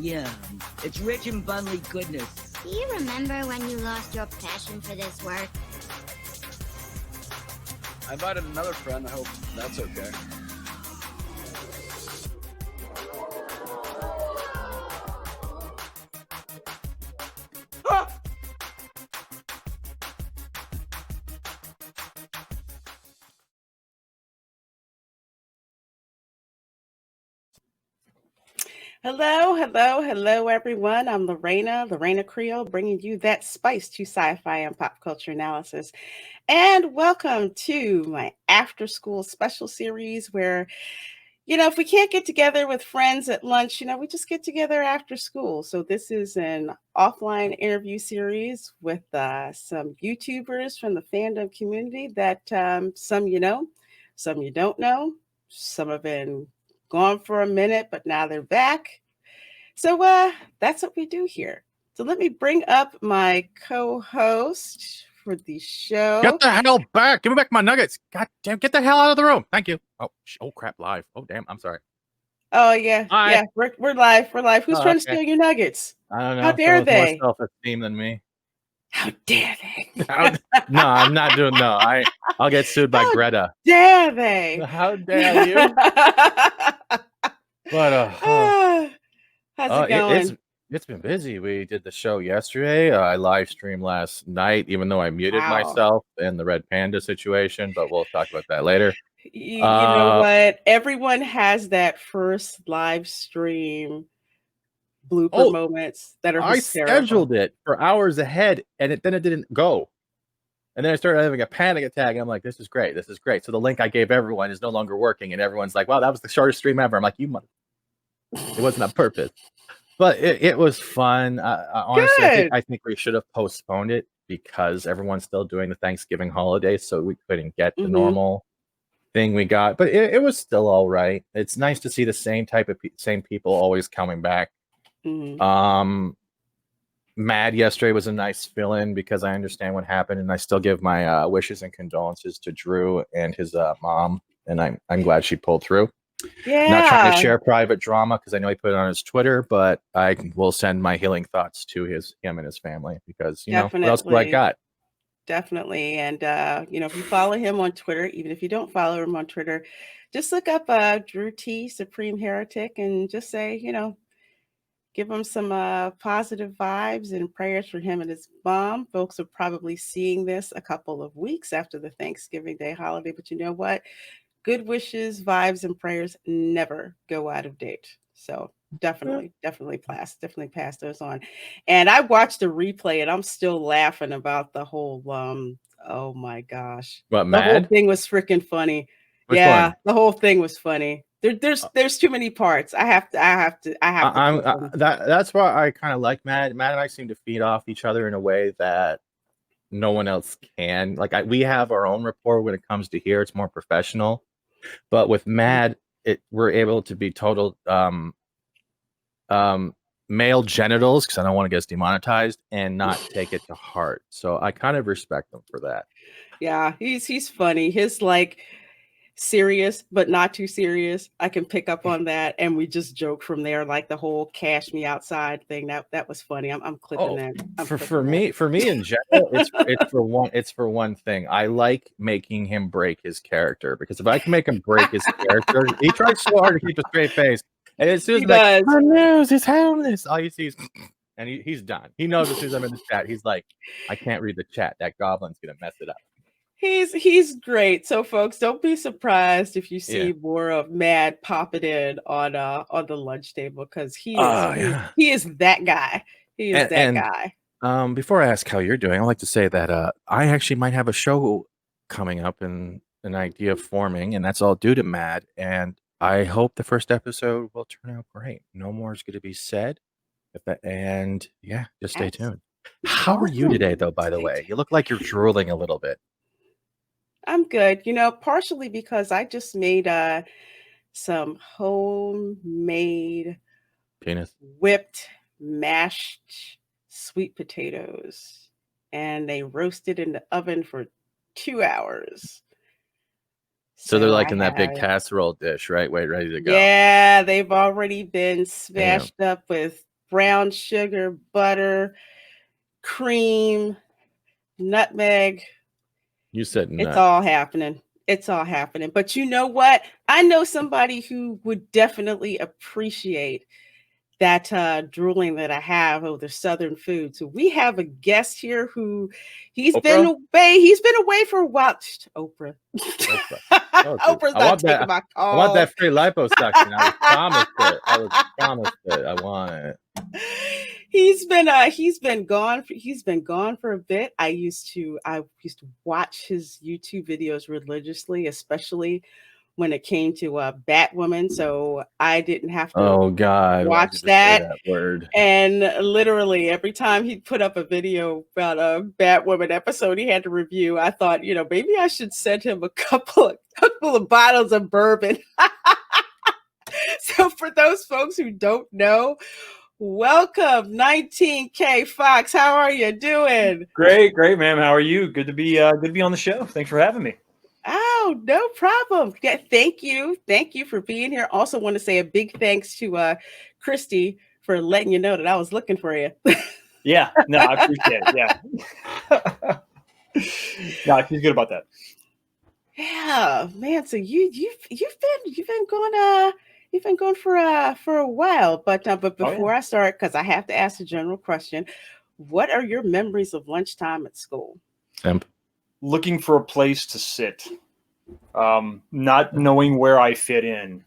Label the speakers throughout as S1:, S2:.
S1: Yum. It's rich in bunly goodness.
S2: Do you remember when you lost your passion for this work?
S3: I invited another friend. I hope that's okay.
S4: Hello, everyone. I'm Reina Creole, bringing you that spice to sci-fi and pop culture analysis. And welcome to my after-school special series where, if we can't get together with friends at lunch, we just get together after school. So this is an offline interview series with some YouTubers from the fandom community that some you know, some you don't know, some have been gone for a minute, but now they're back. So that's what we do here. So let me bring up my co-host for the show.
S5: Get the hell back. Give me back my nuggets. God damn, get the hell out of the room. Thank you. Oh crap, live. Oh, damn, I'm sorry.
S4: Oh, yeah.
S5: Hi.
S4: Yeah, we're live. We're live. Who's trying to steal your nuggets?
S5: I don't know.
S4: How dare they?
S5: More self-esteem than me.
S4: How dare they?
S5: No, I'm not doing no. I'll get sued by Greta.
S4: Dare they?
S5: How dare you? But
S4: how's it going?
S5: It's been busy. We did the show yesterday. I live streamed last night, even though I muted myself in the Red Panda situation, but we'll talk about that later.
S4: You know what? Everyone has that first live stream blooper moments that are hysterical.
S5: I scheduled it for hours ahead, and then it didn't go. And then I started having a panic attack, and I'm like, this is great. This is great. So the link I gave everyone is no longer working, and everyone's like, wow, that was the shortest stream ever. I'm like, you mother. It wasn't on purpose. But it was fun. Honestly, I think we should have postponed it because everyone's still doing the Thanksgiving holiday, so we couldn't get the normal thing we got. But it was still all right. It's nice to see the same same people always coming back. Mad yesterday was a nice fill-in because I understand what happened, and I still give my wishes and condolences to Drew and his mom, and I'm glad she pulled through.
S4: Yeah.
S5: Not trying to share private drama because I know he put it on his Twitter, but I will send my healing thoughts to him and his family because what else do I got?
S4: Definitely. And if you follow him on Twitter, even if you don't follow him on Twitter, just look up Drew T, Supreme Heretic, and just say, give him some positive vibes and prayers for him and his mom. Folks are probably seeing this a couple of weeks after the Thanksgiving Day holiday, but you know what? Good wishes, vibes, and prayers never go out of date. So definitely pass those on. And I watched the replay, and I'm still laughing about the whole. Oh my gosh,
S5: What,
S4: the whole
S5: Mad?
S4: thing was freaking funny.
S5: Which one?
S4: The whole thing was funny. There's too many parts. I have to.
S5: That's why I kind of like Mad. Mad and I seem to feed off each other in a way that no one else can. Like we have our own rapport when it comes to here. It's more professional. But with Mad, we're able to be total male genitals because I don't want to get us demonetized and not take it to heart. So I kind of respect him for that.
S4: Yeah, he's funny. His serious but not too serious. I can pick up on that, and we just joke from there. Like the whole "cash me outside" thing. That was funny. I'm clipping that.
S5: For me in general, it's for one thing. I like making him break his character because if I can make him break his character, he tries so hard to keep a straight face, and as soon as he's homeless, all you see is, and he's done. He knows as soon as I'm in the chat, he's like, I can't read the chat. That goblin's gonna mess it up.
S4: He's great. So folks, don't be surprised if you see more of Mad popping in on the lunch table because he is that guy. He is that guy.
S5: Before I ask how you're doing, I'd like to say that I actually might have a show coming up and an idea forming, and that's all due to Mad. And I hope the first episode will turn out great. No more is going to be said. And just stay tuned. How are you today, though, by the way? You look like you're drooling a little bit.
S4: I'm good, partially because I just made some homemade whipped mashed sweet potatoes, and they roasted in the oven for 2 hours.
S5: So they're like in that big casserole dish, right? Wait, ready to go.
S4: Yeah, they've already been smashed up with brown sugar, butter, cream, nutmeg.
S5: You said
S4: It's
S5: nut.
S4: all happening. It's all happening. But you know what? I know somebody who would definitely appreciate that drooling that I have over Southern food. So we have a guest here who he's been
S5: Oprah?
S4: away. He's been away for a while. Shh, Oprah.
S5: Oprah. Oh, dude.
S4: Oprah's
S5: I
S4: not
S5: want
S4: taking
S5: that.
S4: my call.
S5: I want that free liposuction. I was promised it. I was promised it. I want it.
S4: He's been gone for a bit. I used to watch his YouTube videos religiously, especially when it came to Batwoman. So I didn't have to
S5: Oh God! Why'd
S4: watch
S5: you just say
S4: that.
S5: word.
S4: And literally every time he'd put up a video about a Batwoman episode he had to review, I thought, maybe I should send him a couple of bottles of bourbon. So for those folks who don't know, welcome 19K Fox. How are you doing?
S6: Great, ma'am. How are you? Good to be on the show. Thanks for having me.
S4: Oh, no problem. Yeah, thank you for being here. Also want to say a big thanks to Christy for letting you know that I was looking for you.
S6: Yeah, no, I appreciate it. Yeah, no, she's good about that.
S4: Yeah, man. So you've been going for a while, but before I start, because I have to ask a general question, what are your memories of lunchtime at school?
S5: Simp.
S6: Looking for a place to sit, not knowing where I fit in.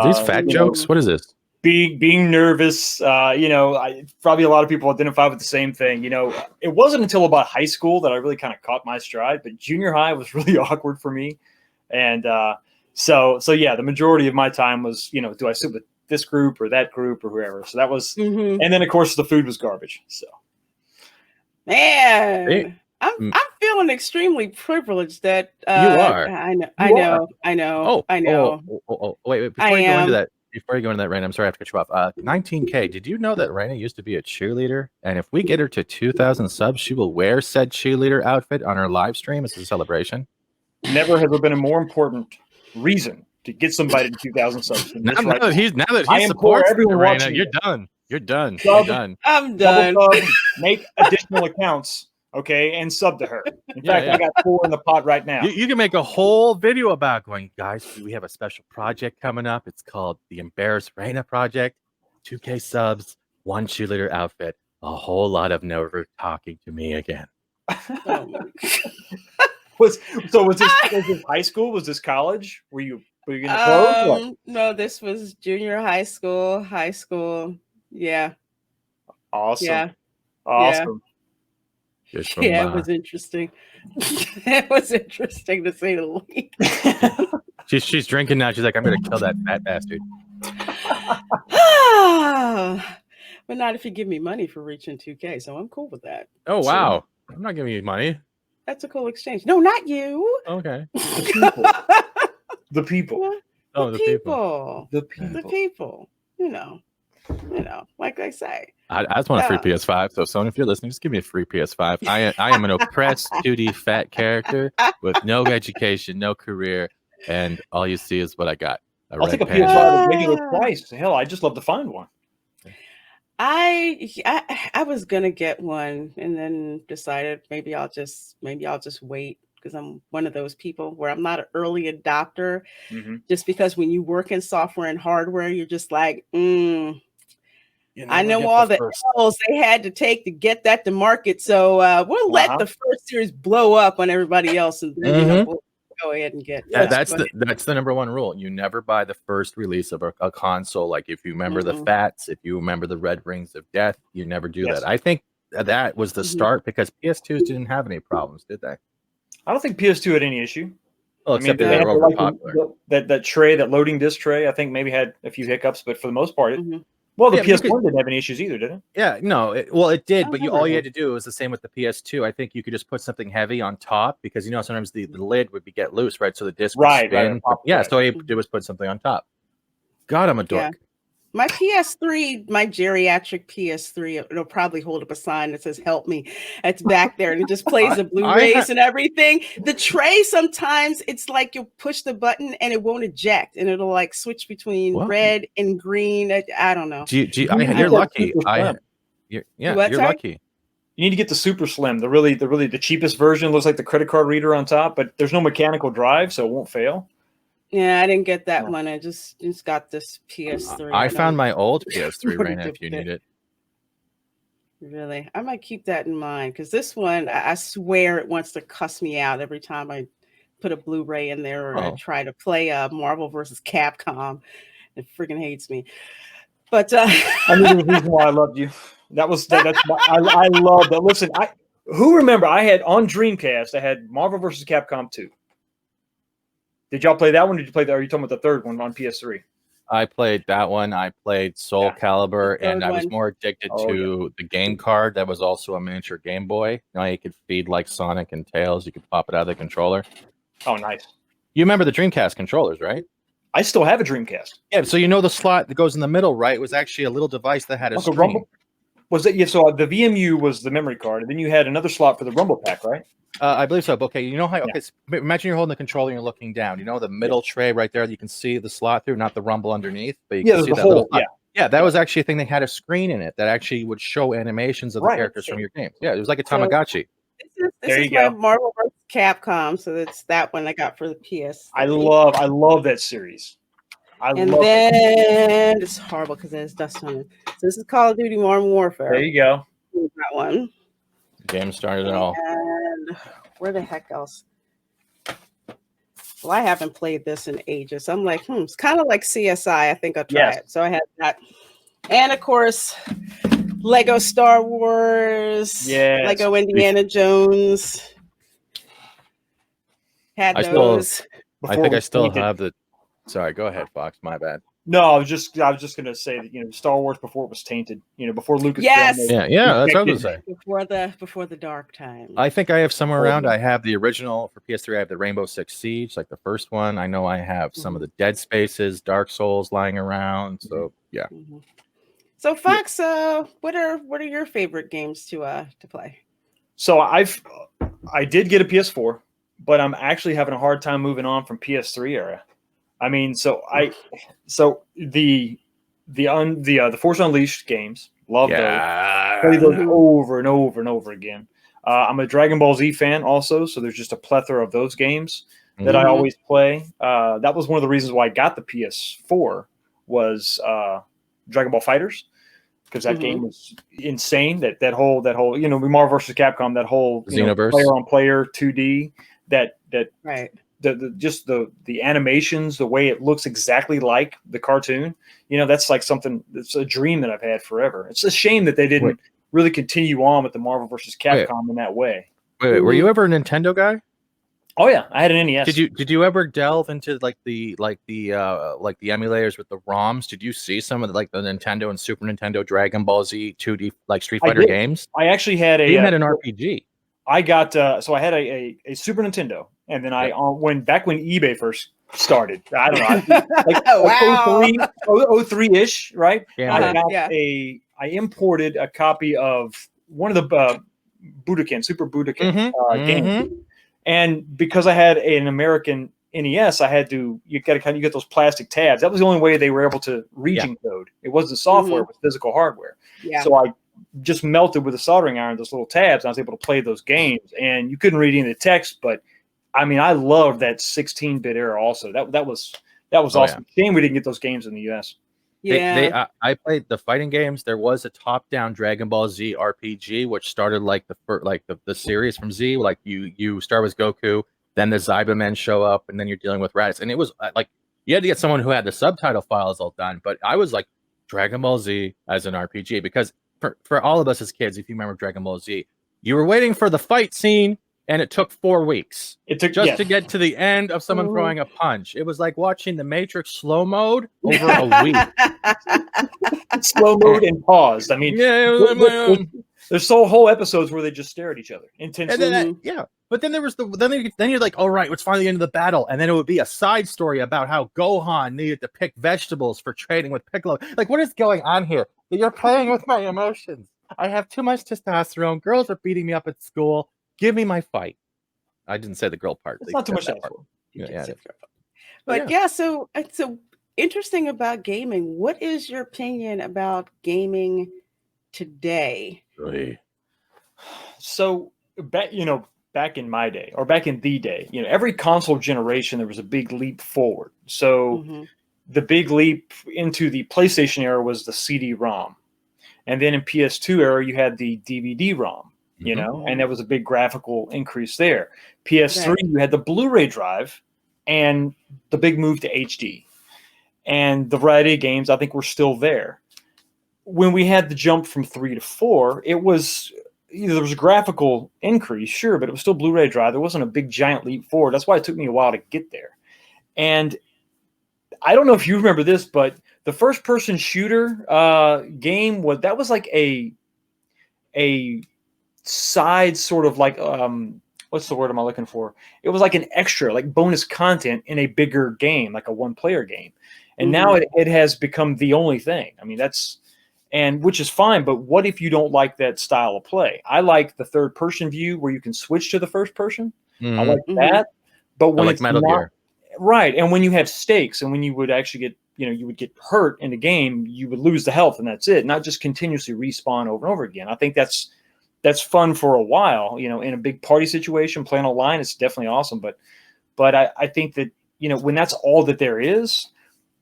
S5: These fat jokes. What is this?
S6: Being nervous. Probably a lot of people identify with the same thing. It wasn't until about high school that I really kind of caught my stride, but junior high was really awkward for me, and so yeah, the majority of my time was, do I sit with this group or that group or whoever? So that was, and then of course the food was garbage. So,
S4: man, I'm feeling extremely privileged that
S5: you are.
S4: I know.
S5: Oh, wait. Before you go into that, Raina, I'm sorry I have to cut you off. 19K, did you know that Raina used to be a cheerleader? And if we get her to 2,000 subs, she will wear said cheerleader outfit on her live stream as a celebration?
S6: Never has there been a more important reason to get somebody to 2,000 subs.
S5: Now that he supports Raina, you're done. You're done.
S4: I'm done.
S6: Make additional accounts. Okay, and sub to her. In fact, I got 4 in the pot right now.
S5: You can make a whole video about going, guys, we have a special project coming up. It's called the Embarrass Raina Project. 2K subs, 1 cheerleader outfit, a whole lot of never talking to me again.
S6: Was this high school? Was this college? Were you going to close?
S4: No, this was junior high school. Yeah.
S6: Awesome.
S4: Yeah.
S6: Awesome.
S4: Yeah, it was interesting. It was interesting to say the least.
S5: She's drinking now. She's like, I'm going to kill that fat bastard.
S4: But not if you give me money for reaching 2K, so I'm cool with that.
S5: Oh, wow. I'm not giving you money.
S4: That's a cool exchange. No, not you.
S5: Okay.
S6: The people.
S4: The people. Like I say.
S5: I just want a free PS5. So, Sony, if you're listening, just give me a free PS5. I am an oppressed, duty, fat character with no education, no career, and all you see is what I got.
S6: I'll take a PS5 maybe with price. Hell, I just love to find one.
S4: I was gonna get one and then decided maybe I'll just wait, because I'm one of those people where I'm not an early adopter. Just because when you work in software and hardware, you're just like, I know all the L's they had to take to get that to market, so we'll let the first series blow up on everybody else, and then we'll go ahead and get.
S5: That's the number one rule. You never buy the first release of a console. Like if you remember the Fats, if you remember the Red Rings of Death, you never do that. I think that was the start, because PS2s didn't have any problems, did they?
S6: I don't think PS2 had any issue.
S5: Well, except they were over popular.
S6: That tray, that loading disc tray, I think maybe had a few hiccups, but for the most part, well, the PS1 didn't have any issues either, did it?
S5: Yeah, no. It did, but all you had to do was the same with the PS2. I think you could just put something heavy on top, because sometimes the lid would get loose, right? So the disc would spin. So all you did was put something on top. God, I'm a dork.
S4: My PS3, my geriatric PS3, it'll probably hold up a sign that says "Help me." It's back there, and it just plays the Blu-rays and everything. The tray, sometimes it's like you'll push the button and it won't eject, and it'll like switch between red and green. I don't know.
S5: You're lucky. You're lucky.
S6: You need to get the super slim, the cheapest version. Looks like the credit card reader on top, but there's no mechanical drive, so it won't fail.
S4: Yeah, I didn't get that one. I just got this PS3.
S5: I found my old PS3, Reina, if you need it.
S4: Really? I might keep that in mind, because this one, I swear it wants to cuss me out every time I put a Blu-ray in there or I try to play Marvel versus Capcom. It freaking hates me. But
S6: I knew the reason why I loved you. I love that. Listen, I had on Dreamcast, I had Marvel versus Capcom 2. Did y'all play that one? Did you play that? Are you talking about the third one on PS3?
S5: I played that one. I played Soul Calibur, and I was more addicted to the game card that was also a miniature Game Boy. You could feed like Sonic and Tails. You could pop it out of the controller.
S6: Oh, nice. You
S5: remember the Dreamcast controllers, right?
S6: I still have a Dreamcast.
S5: Yeah, so the slot that goes in the middle, right? It was actually a little device that had a screen.
S6: Was it? Yeah, so the VMU was the memory card, and then you had another slot for the Rumble Pack, right?
S5: I believe so. Okay, you know how? Okay, imagine you're holding the controller and you're looking down. The middle tray right there that you can see the slot through, not the rumble underneath, but you can see that little. Yeah, that was actually a thing that had a screen in it that actually would show animations of the characters from your games. Yeah, it was like a Tamagotchi.
S4: This is my Marvel vs. Capcom, so it's that one I got for the PS.
S6: I love that series.
S4: Then it's horrible because there's dust on it. So this is Call of Duty Modern Warfare.
S6: There you go.
S4: That one.
S5: Game started it all.
S4: And where the heck else? Well, I haven't played this in ages. I'm like, it's kind of like CSI. I think I'll try it. So I had that. And of course, Lego Star Wars. Lego Indiana Jones. Had those.
S5: I think I still have the. Sorry, go ahead, Fox. My bad.
S6: No, I was just gonna say that Star Wars before it was tainted. Before Lucas.
S5: Yes. Yeah. That's what I was gonna
S4: say. Before the dark time.
S5: I think I have somewhere around. I have the original for PS3. I have the Rainbow Six Siege, like the first one. I know I have some of the Dead Spaces, Dark Souls lying around. So yeah.
S4: So Fox, what are your favorite games to play?
S6: So I did get a PS4, but I'm actually having a hard time moving on from PS3 era. I mean, the Force Unleashed games, love those. Play those over and over and over again. I'm a Dragon Ball Z fan also, so there's just a plethora of those games that I always play. That was one of the reasons why I got the PS4 was Dragon Ball Fighters, because that game was insane. That whole Marvel vs. Capcom, that whole
S5: Xenoverse,
S6: player on player 2D that
S4: right.
S6: The animations, the way it looks exactly like the cartoon, that's like something. It's a dream that I've had forever. It's a shame that they didn't really continue on with the Marvel versus Capcom in that way.
S5: Wait, were you ever a Nintendo guy?
S6: Oh yeah, I had an NES.
S5: Did you ever delve into the emulators with the ROMs? Did you see some of the Nintendo and Super Nintendo Dragon Ball Z 2D Street Fighter games?
S6: I actually had
S5: You had an RPG.
S6: I got so I had a Super Nintendo, and then I when eBay first started, I don't know, like 03-ish, right?
S5: Yeah,
S6: I imported a copy of one of the Super Budokan games, and because I had an American NES, I had to you get those plastic tabs. That was the only way they were able to region code. It wasn't software; it was physical hardware. Yeah. So I just melted with a soldering iron those little tabs, and I was able to play those games. And you couldn't read any of the text, but I mean, I loved that 16-bit era. Also, that was awesome. Shame we didn't get those games in the US.
S4: Yeah,
S5: I played the fighting games. There was a top-down Dragon Ball Z RPG, which started like the series from Z. Like you start with Goku, then the Zybermen show up, and then you're dealing with Raditz. And it was like you had to get someone who had the subtitle files all done. But I was like Dragon Ball Z as an RPG because for all of us as kids, if you remember Dragon Ball Z, you were waiting for the fight scene, and it took 4 weeks. It took to get to the end of someone throwing a punch. It was like watching the Matrix slow mode over a week.
S6: Slow mode and paused. I mean, there's whole episodes where they just stare at each other intensely.
S5: But then there was then you're like, all right, it's finally the end of the battle, and then it would be a side story about how Gohan needed to pick vegetables for trading with Piccolo. Like, what is going on here? You're playing with my emotions. I have too much testosterone. Girls are beating me up at school. Give me my fight. I didn't say the girl part.
S6: It's not too much.
S5: Yeah.
S4: But yeah, so interesting about gaming. What is your opinion about gaming today?
S5: Really?
S6: So back in my day, or back in the day, every console generation there was a big leap forward. So the big leap into the PlayStation era was the CD-ROM, and then in PS2 era you had the DVD-ROM. And that was a big graphical increase there. PS3, you had the Blu-ray drive, and the big move to HD, and the variety of games I think were still there. When we had the jump from 3 to 4, it was. There was a graphical increase, sure, but it was still Blu-ray drive. There wasn't a big giant leap forward. That's why it took me a while to get there. And I don't know if you remember this, but the first-person shooter game was like a side sort of like what's the word am I looking for? It was like an extra, like bonus content in a bigger game, like a one-player game. And now it has become the only thing. I mean, which is fine, but what if you don't like that style of play? I like the third-person view where you can switch to the first person. I like that. But when it's
S5: Metal Gear.
S6: Right, and when you have stakes, and when you would actually get, you would get hurt in the game, you would lose the health, and that's it. Not just continuously respawn over and over again. I think that's fun for a while. In a big party situation, playing online, it's definitely awesome. But I think that when that's all that there is,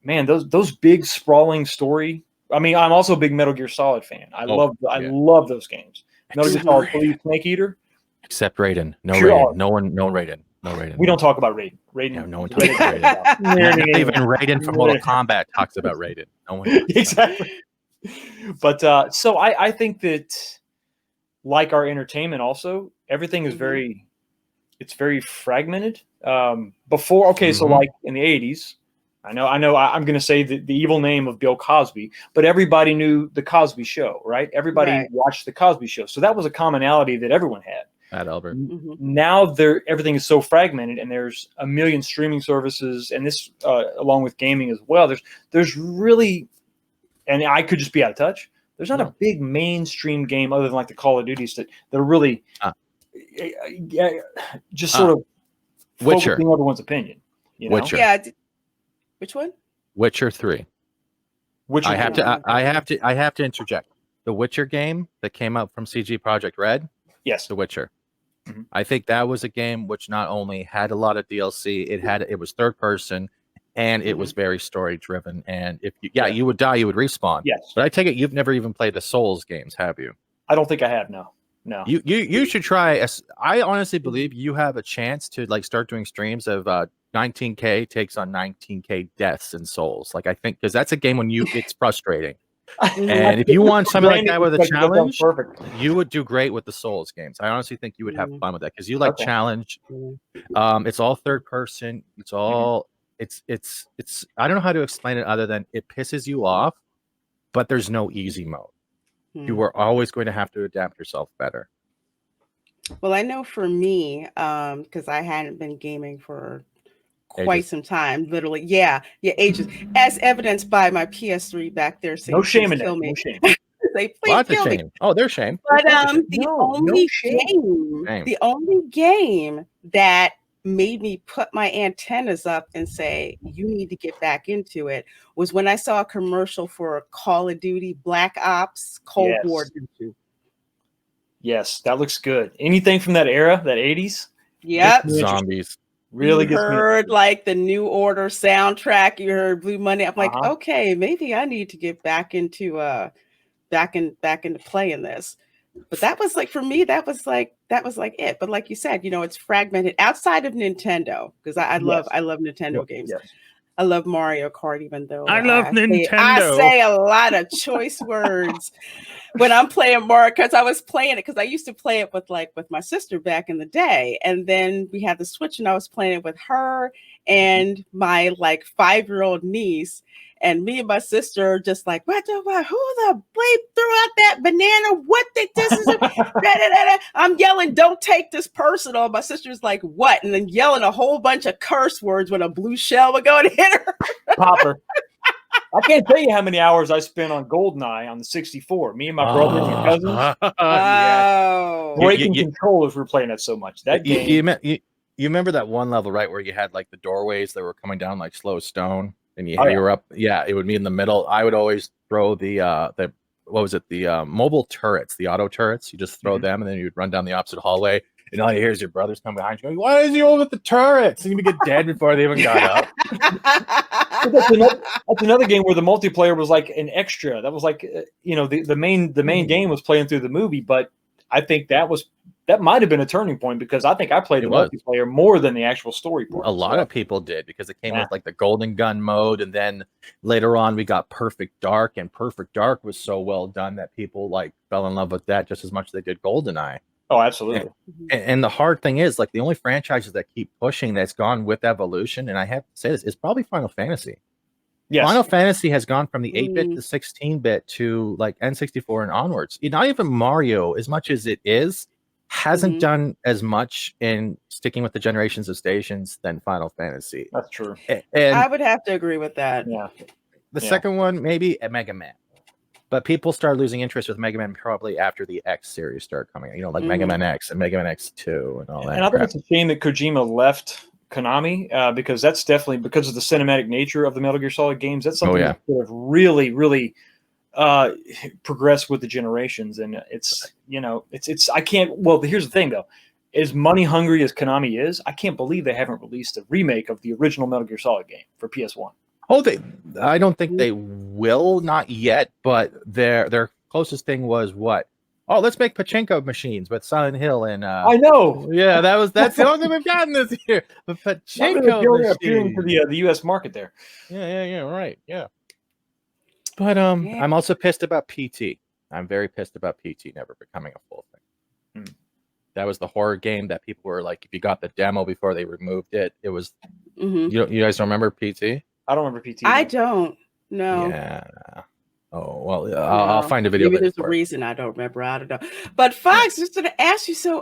S6: man, those big sprawling story. I mean, I'm also a big Metal Gear Solid fan. I love those games. Metal Gear Solid 3, Snake Eater.
S5: Except Raiden. No
S6: Sure.
S5: Raiden. No Raiden. No Raiden.
S6: We don't talk about Raiden.
S5: Yeah, no one talks about Raiden. Not even Raiden from Mortal Kombat talks about Raiden. No one
S6: exactly. But so I think that, like our entertainment, also everything is very fragmented. So like in the 80s. I know. I'm going to say the evil name of Bill Cosby, but everybody knew the Cosby Show, right? Everybody watched the Cosby Show, so that was a commonality that everyone had.
S5: At Albert.
S6: Now everything is so fragmented, and there's a million streaming services, and this along with gaming as well. There's really, and I could just be out of touch. There's not a big mainstream game other than like the Call of Duties that are really just sort of
S5: Witcher.
S6: focusing everyone's opinion.
S5: Witcher.
S4: Yeah. Which one?
S5: Witcher 3.
S6: Witcher.
S5: I have to interject. The Witcher game that came out from CG Projekt Red.
S6: Yes.
S5: The Witcher. I think that was a game which not only had a lot of DLC, it was third person, and it was very story driven. And if you would die, you would respawn.
S6: Yes.
S5: But I take it you've never even played the Souls games, have you?
S6: I don't think I have. No.
S5: You should try. I honestly believe you have a chance to like start doing streams of 19K takes on 19K deaths in Souls. Like I think because that's a game when it's frustrating. And if you want something like that with a challenge, you would do great with the Souls games. I honestly think you would have fun with that because you like challenge. It's all third person. It's all it's I don't know how to explain it other than it pisses you off, but there's no easy mode. You are always going to have to adapt yourself better.
S4: Well, I know for me, because I hadn't been gaming for quite some time, literally, ages, as evidenced by my PS3 back there saying,
S6: "No shame in that.
S4: Kill me."
S6: No shame.
S4: They please kill me.
S5: Oh, there's shame.
S4: But the only game that made me put my antennas up and say, you need to get back into it, was when I saw a commercial for Call of Duty Black Ops Cold War.
S6: Yes, that looks good. Anything from that era, that 80s?
S4: Yep.
S5: Zombies.
S6: Really
S4: you heard like the New Order soundtrack. You heard Blue Monday. I'm like, okay, maybe I need to get back into back into playing this. But that was like, for me, that was like it. But like you said, it's fragmented outside of Nintendo, because I love Nintendo games.
S6: Yes.
S4: I love Mario Kart, even though
S5: I love Nintendo.
S4: I say a lot of choice words. when I'm playing Mario, because I was playing it because I used to play it with my sister back in the day, and then we had the Switch, and I was playing it with her and my 5-year-old niece, and me and my sister are just like, what? Who the bleep threw out that banana? What this is? I'm yelling, don't take this personal. My sister's like, what? And then yelling a whole bunch of curse words when a blue shell would go to hit her.
S6: Popper. I can't tell you how many hours I spent on GoldenEye on the 64. Me and my brother and my cousins.
S4: Oh.
S6: Breaking controllers were playing it so much. That game.
S5: You remember that one level, right, where you had the doorways that were coming down like slow stone, and you were up. Yeah, it would be in the middle. I would always throw the what was it? The mobile turrets, the auto turrets. You just throw them, and then you'd run down the opposite hallway. And all you hear is your brothers come behind you going, why is he over the turrets? And you get dead before they even got up.
S6: That's another game where the multiplayer was like an extra. That was the main game was playing through the movie, but I think that might have been a turning point because I think I played the multiplayer more than the actual story part.
S5: A lot of people did because it came with the golden gun mode, and then later on we got Perfect Dark, and Perfect Dark was so well done that people fell in love with that just as much as they did GoldenEye.
S6: Oh, absolutely.
S5: And the hard thing is, the only franchises that keep pushing that's gone with evolution, and I have to say this, is probably Final Fantasy. Yes. Final Fantasy has gone from the 8-bit to 16-bit to N64 and onwards. Not even Mario, as much as it is, hasn't done as much in sticking with the generations of stations than Final Fantasy.
S6: That's true.
S5: And
S4: I would have to agree with that.
S6: Yeah.
S5: The second one, maybe a Mega Man. But people started losing interest with Mega Man probably after the X series started coming out. Mega Man X and Mega Man X2 and all that.
S6: And I think it's a shame that Kojima left Konami because that's definitely because of the cinematic nature of the Metal Gear Solid games. That's something that could have really, really progressed with the generations. And it's I can't. Well, here's the thing though. As money hungry as Konami is, I can't believe they haven't released a remake of the original Metal Gear Solid game for PS1.
S5: Oh, I don't think they will, not yet, but their closest thing was what? Oh, let's make pachinko machines with Silent Hill and
S6: I know.
S5: Yeah, that's the only thing we've gotten this year. The pachinko machines
S6: appealing to the US market there.
S5: Yeah, right. Yeah. But I'm also pissed about PT. I'm very pissed about PT never becoming a full thing. That was the horror game that people were like, if you got the demo before they removed it, it was you guys don't remember PT?
S6: I don't remember PT.
S4: I don't. No.
S5: Yeah. Oh well, I'll find a video.
S4: Maybe there's a reason I don't remember. I don't know. But Fox, just to ask you, so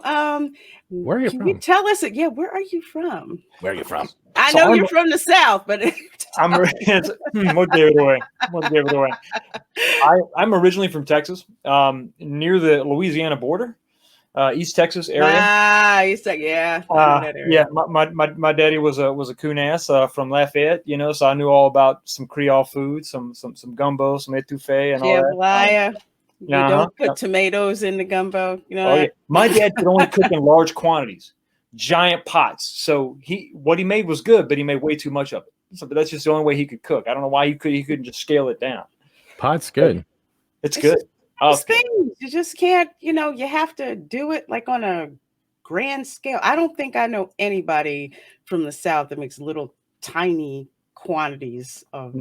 S5: where are you
S4: can
S5: from?
S4: you tell us? Yeah, where are you from?
S5: Where are you from?
S4: I know you're from the South, but
S6: I'm what gave it away. I'm originally from Texas, near the Louisiana border. East Texas area.
S4: East Texas, yeah.
S6: Yeah, my daddy was a coon ass from Lafayette, so I knew all about some Creole food, some gumbo, some etouffee, and all that.
S4: You don't put tomatoes in the gumbo,
S6: Yeah. My dad could only cook in large quantities, giant pots. So what he made was good, but he made way too much of it. So that's just the only way he could cook. I don't know why he couldn't just scale it down.
S5: Pot's good.
S6: It's good.
S4: Things you just can't, you have to do it on a grand scale. I don't think I know anybody from the South that makes little tiny quantities of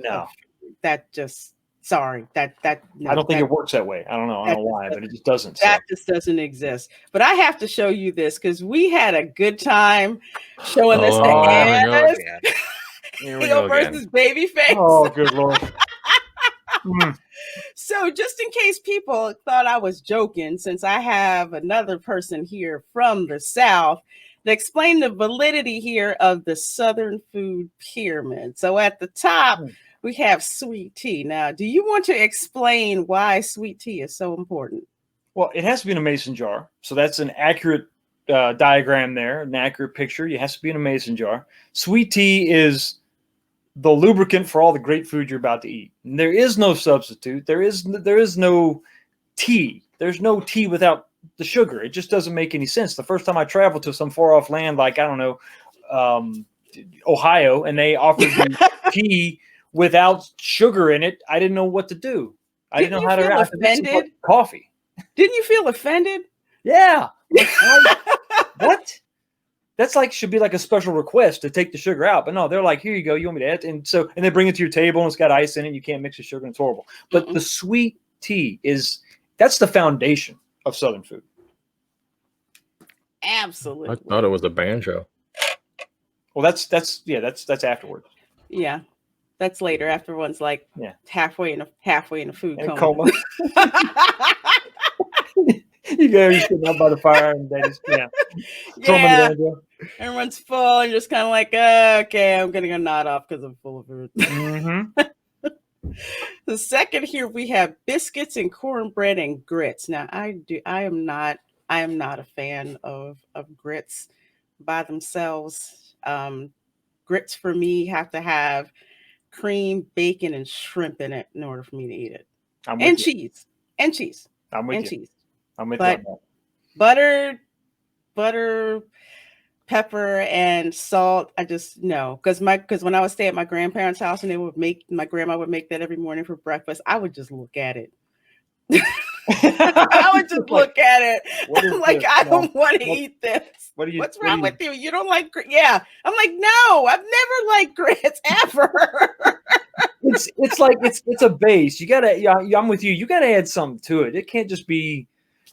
S4: that. Just sorry that no,
S6: I don't think it works that way. I don't know why, but it just doesn't.
S4: That just doesn't exist. But I have to show you this because we had a good time showing this to Hero versus Babyface.
S6: Oh, good Lord.
S4: So just in case people thought I was joking, since I have another person here from the South to explain the validity here of the Southern food pyramid. So at the top, we have sweet tea. Now, do you want to explain why sweet tea is so important?
S6: Well, it has to be in a mason jar. So that's an accurate diagram there, an accurate picture. It has to be in a mason jar. Sweet tea is the lubricant for all the great food you're about to eat. And there is no substitute. There is no tea. There's no tea without the sugar. It just doesn't make any sense. The first time I traveled to some far off land, like, I don't know, Ohio, and they offered me tea without sugar in it, I didn't know what to do. I didn't know how to
S4: offended?
S6: Coffee.
S4: Didn't you feel offended?
S6: Yeah. What? That's should be like a special request to take the sugar out. But no, they're like, here you go. You want me to add? And they bring it to your table and it's got ice in it. You can't mix the sugar and it's horrible. But the sweet tea that's the foundation of Southern food.
S4: Absolutely.
S5: I thought it was a banjo.
S6: Well, that's afterwards.
S4: Yeah. That's later after one's like halfway in a food
S6: And
S4: coma.
S6: You guys sitting out by the fire and they just
S4: Yeah. Everyone's full and just kind of like, okay, I'm gonna go nod off because I'm full of food. The second here we have biscuits and cornbread and grits. Now I am not a fan of grits by themselves. Grits for me have to have cream, bacon, and shrimp in it in order for me to eat it. And cheese.
S6: I'm with you. I'm with you on
S4: that. Butter, pepper, and salt. I just no, because when I would stay at my grandparents' house and my grandma would make that every morning for breakfast, I would just look at it. I would just look at it. I'm like, I don't want to eat this. What's wrong with you? You don't like grits? Yeah. I'm like, no, I've never liked grits ever.
S6: It's like it's a base. You gotta. I'm with you. You gotta add something to it. It can't just be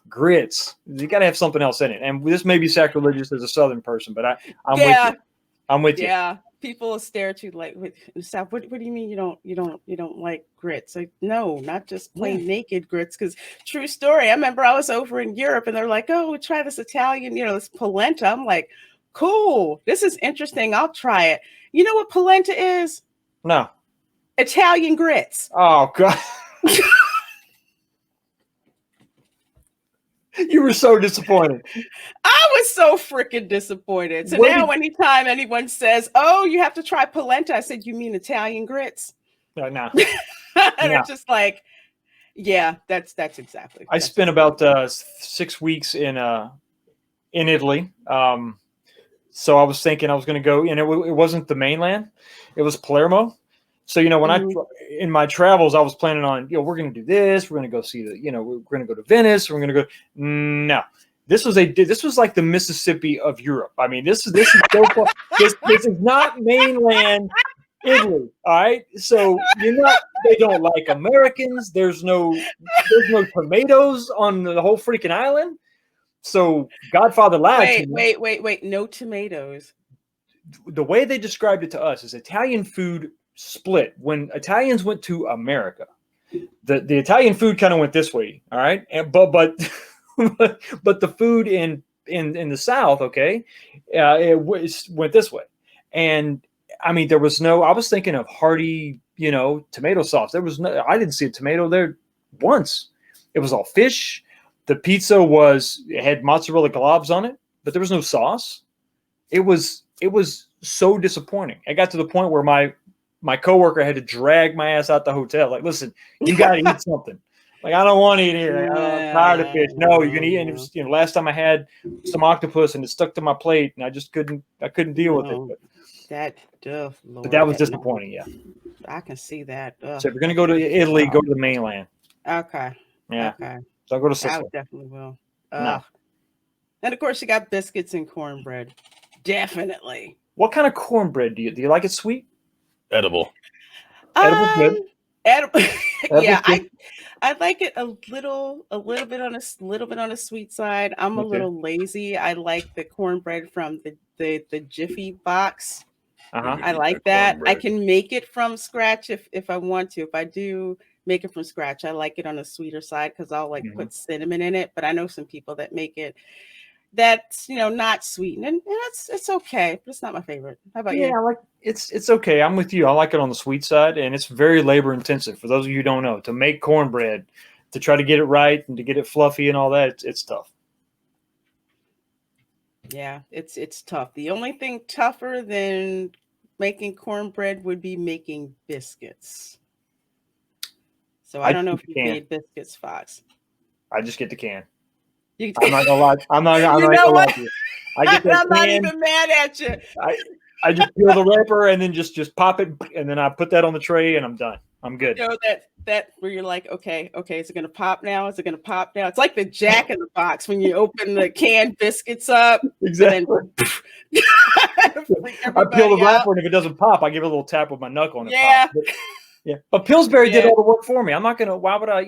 S6: grits. You gotta have something else in it. And this may be sacrilegious as a Southern person, but I'm with you. I'm with you.
S4: Yeah. People stare at you like, what do you mean you don't like grits? Like, no, not just plain naked grits. Because true story, I remember I was over in Europe and they're like, oh, try this Italian, this polenta. I'm like, cool, this is interesting. I'll try it. You know what polenta is?
S6: No.
S4: Italian grits.
S6: Oh God. You were so disappointed.
S4: I was so freaking disappointed. So now anytime anyone says, oh, you have to try polenta, I said, you mean Italian grits?
S6: No.
S4: And it's just like, yeah, that's exactly.
S6: I spent about 6 weeks in Italy. So I was thinking I was going to go, and it wasn't the mainland. It was Palermo. So, when in my travels, I was planning on, we're going to do this. We're going to go see we're going to go to Venice. We're going to go. No, this was like the Mississippi of Europe. I mean, this is so far, this is not mainland Italy. All right. So they don't like Americans. There's no tomatoes on the whole freaking island. So Godfather lied to me.
S4: Wait. No tomatoes.
S6: The way they described it to us is Italian food split. When Italians went to America, the Italian food kind of went this way, all right, but but the food in the South, okay, it went this way. And I mean, there was no. I was thinking of hearty, tomato sauce. There was no. I didn't see a tomato there once. It was all fish. The pizza had mozzarella globs on it, but there was no sauce. It was so disappointing. I got to the point where my coworker had to drag my ass out the hotel. Like, listen, you got to eat something. Like, I don't want to eat here. I'm tired of fish. No, you can eat. And it was, last time I had some octopus and it stuck to my plate, and I just couldn't deal with it. But that was disappointing. Yeah,
S4: I can see that. Ugh.
S6: So if you're gonna go to Italy, go to the mainland.
S4: Okay.
S6: Yeah.
S4: Okay.
S6: Don't go to Sicily.
S4: I definitely will.
S6: No.
S4: And of course, you got biscuits and cornbread. Definitely.
S6: What kind of cornbread do you like? It sweet?
S5: Edible.
S6: Edible good.
S4: Edible. Yeah,
S6: good.
S4: I like it a little bit on a sweet side. I'm a little lazy. I like the cornbread from the Jiffy box. I like that. I can make it from scratch if I want to. If I do make it from scratch, I like it on the sweeter side because I'll put cinnamon in it. But I know some people that make it that's not sweet, and it's okay, but it's not my favorite. How about you?
S6: Yeah, it's okay. I'm with you. I like it on the sweet side, and it's very labor intensive. For those of you who don't know, to make cornbread, to try to get it right and to get it fluffy and all that, it's tough.
S4: Yeah, it's tough. The only thing tougher than making cornbread would be making biscuits. So I don't know if you made biscuits, Fox.
S6: I just get the can. I'm not gonna lie. I'm not gonna lie to you. I get that
S4: I'm not even mad at you.
S6: I just peel the wrapper and then just pop it, and then I put that on the tray, and I'm done. I'm good.
S4: That where you're like, okay, is it gonna pop now? Is it gonna pop now? It's like the Jack in the Box when you open the canned biscuits up.
S6: Exactly. I peel the wrapper, and if it doesn't pop, I give it a little tap with my knuckle, and it pops. Yeah, but Pillsbury did all the work for me. I'm not gonna. Why would I?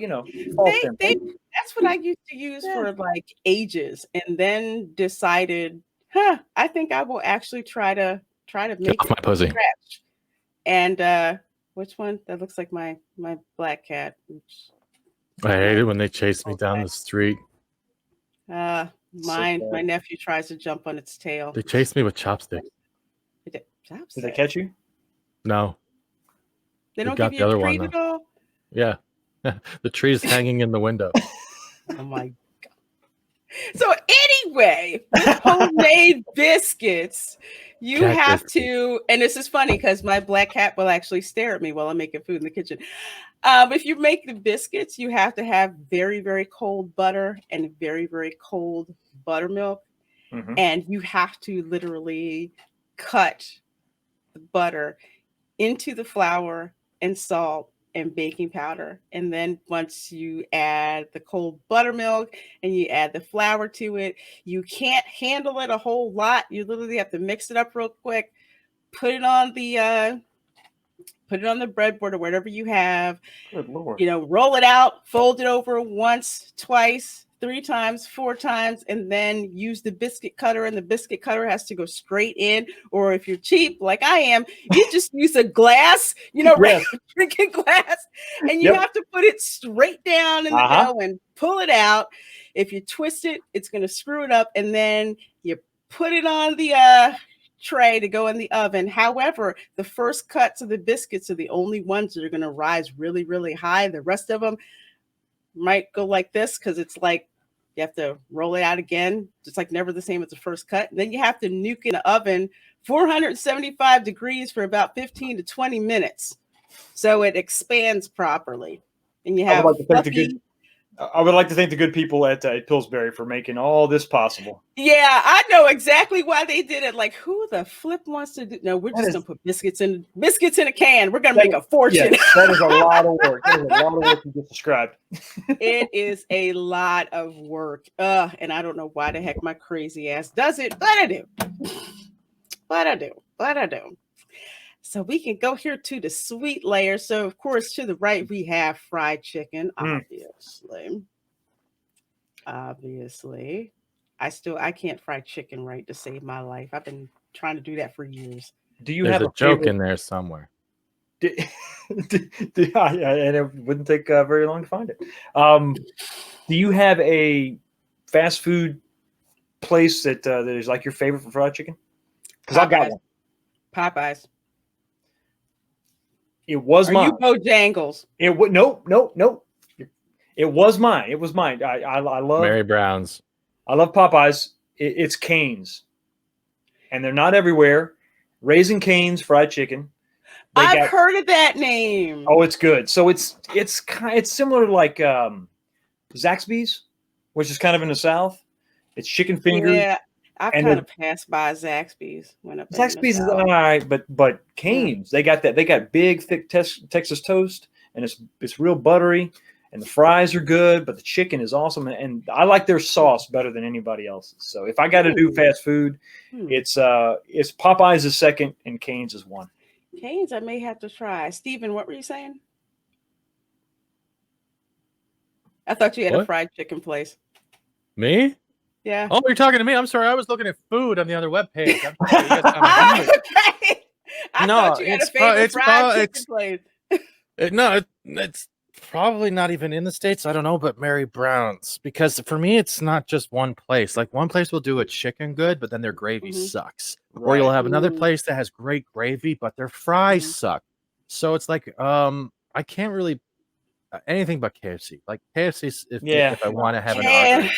S4: That's what I used to use for like ages, and then decided, I think I will actually try to make
S5: off my
S4: it from
S5: pussy.
S4: scratch. And which one? That looks like my black cat. Oops.
S5: I hate it when they chase me down the street.
S4: My nephew tries to jump on its tail.
S5: They chase me with chopsticks.
S6: Did they catch you?
S5: No.
S4: They don't
S5: got
S4: give
S5: the
S4: you
S5: other
S4: a
S5: one,
S4: treat at
S5: though.
S4: all?
S5: Yeah. The tree's hanging in the window.
S4: Oh my God. So anyway, with homemade biscuits, you
S5: Cat
S4: have
S5: biscuits.
S4: to, and this is funny because my black cat will actually stare at me while I'm making food in the kitchen. If you make the biscuits, you have to have very, very cold butter and very, very cold buttermilk.
S6: Mhm.
S4: And you have to literally cut the butter into the flour and salt and baking powder. And then once you add the cold buttermilk and you add the flour to it, you can't handle it a whole lot. You literally have to mix it up real quick, put it on the breadboard or whatever you have.
S6: Good Lord.
S4: Roll it out, fold it over once, twice, 3 times, 4 times, and then use the biscuit cutter. And the biscuit cutter has to go straight in. Or if you're cheap, like I am, you just use a glass,
S6: Yes.
S4: drinking glass, and you
S6: Yep.
S4: have to put it straight down in the dough and pull it out. If you twist it, it's going to screw it up, and then you put it on the tray to go in the oven. However, the first cuts of the biscuits are the only ones that are going to rise really, really high. The rest of them might go like this because it's like you have to roll it out again. It's like never the same as the first cut. And then you have to nuke in the oven 475 degrees for about 15 to 20 minutes so it expands properly. And you have
S6: I would like to thank the good people at Pillsbury for making all this possible.
S4: Yeah, I know exactly why they did it. Like, who the flip wants to do? No, we're just gonna put biscuits in a can. We're gonna make a fortune.
S6: Yes, that is a lot of work. That is a lot of work you just described.
S4: It is a lot of work. And I don't know why the heck my crazy ass does it, but I do. But I do. So we can go here to the sweet layer. So of course, to the right, we have fried chicken, obviously. I can't fry chicken right to save my life. I've been trying to do that for years.
S6: Do you
S5: There's
S6: have
S5: a joke in there somewhere?
S6: And it wouldn't take very long to find it. Do you have a fast food place that is like your favorite for fried chicken? Because I've got one.
S4: Popeyes.
S6: It was mine.
S4: You Bojangles?
S6: It would nope. It was mine. I love
S5: Mary Brown's.
S6: I love Popeyes. It's Cane's, and they're not everywhere. Raising Cane's fried chicken.
S4: I've heard of that name.
S6: Oh, it's good. So it's similar to like Zaxby's, which is kind of in the South. It's chicken fingers.
S4: Yeah, I kind of passed by Zaxby's when
S6: Zaxby's is all right, but Cane's they got big thick Texas toast, and it's real buttery, and the fries are good, but the chicken is awesome, and I like their sauce better than anybody else's. So if I got to do fast food, it's Popeyes is second and Cane's is one.
S4: Cane's I may have to try. Steven, what were you saying? I thought you had a fried chicken place.
S5: Me?
S4: Yeah.
S5: Oh, you're talking to me. I'm sorry. I was looking at food on the other webpage.
S4: Okay. I thought you had a favorite fried chicken place.
S5: It's probably not even in the States. I don't know, but Mary Brown's. Because for me, it's not just one place. Like one place will do a chicken good, but then their gravy sucks. Right. Or you'll have another place that has great gravy, but their fries suck. So it's like, I can't really anything but KFC. Like KFC, if I want to have an argument.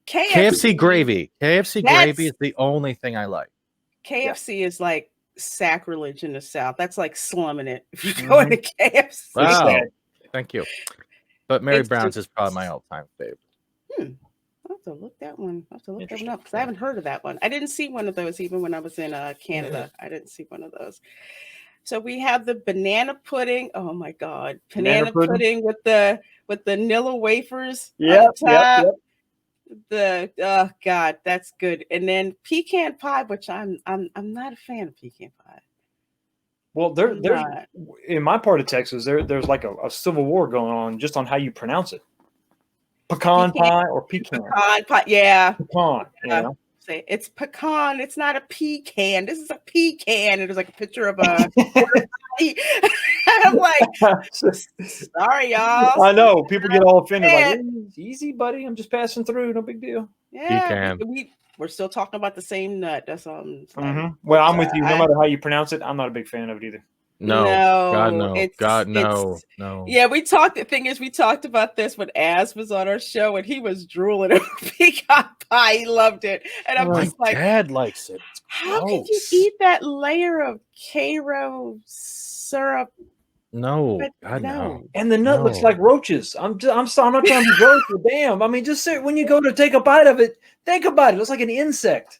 S5: KFC gravy. KFC gravy is the only thing I like.
S4: KFC is like sacrilege in the South. That's like slumming it if you're going to KFC.
S5: Wow. Thank you. But Mary Brown's is probably my all-time favorite.
S4: I'll have to look that one. I'll have to look that one up because I haven't heard of that one. I didn't see one of those even when I was in Canada. I didn't see one of those. So we have the banana pudding. Oh my God. Banana pudding with the Nilla wafers on the top. Oh God, that's good. And then pecan pie, which I'm not a fan of pecan pie.
S6: Well, there's in my part of Texas, there's like a civil war going on just on how you pronounce it. pecan pie or pecan?
S4: Pecan pie. Yeah.
S6: Pecan. You know?
S4: Say it's pecan. It's not a pecan. This is a pecan. And there's like a picture of a quarter pie. I'm like, sorry, y'all.
S6: I know people get all offended. Like, easy, buddy. I'm just passing through. No big deal.
S4: Yeah, we're still talking about the same nut. That's all.
S6: Well, I'm with you. No matter how you pronounce it, I'm not a big fan of it either.
S5: No, God, no. God, no.
S4: Yeah, we talked. The thing is, we talked about this when Az was on our show, and he was drooling over pecan pie. He loved it, and I'm just like,
S5: Dad likes it.
S4: How can you eat that layer of Cairo syrup?
S5: No, God, no.
S6: And the nut looks like roaches. I'm not trying to be gross, but damn. I mean, just say, when you go to take a bite of it, think about it. It looks like an insect.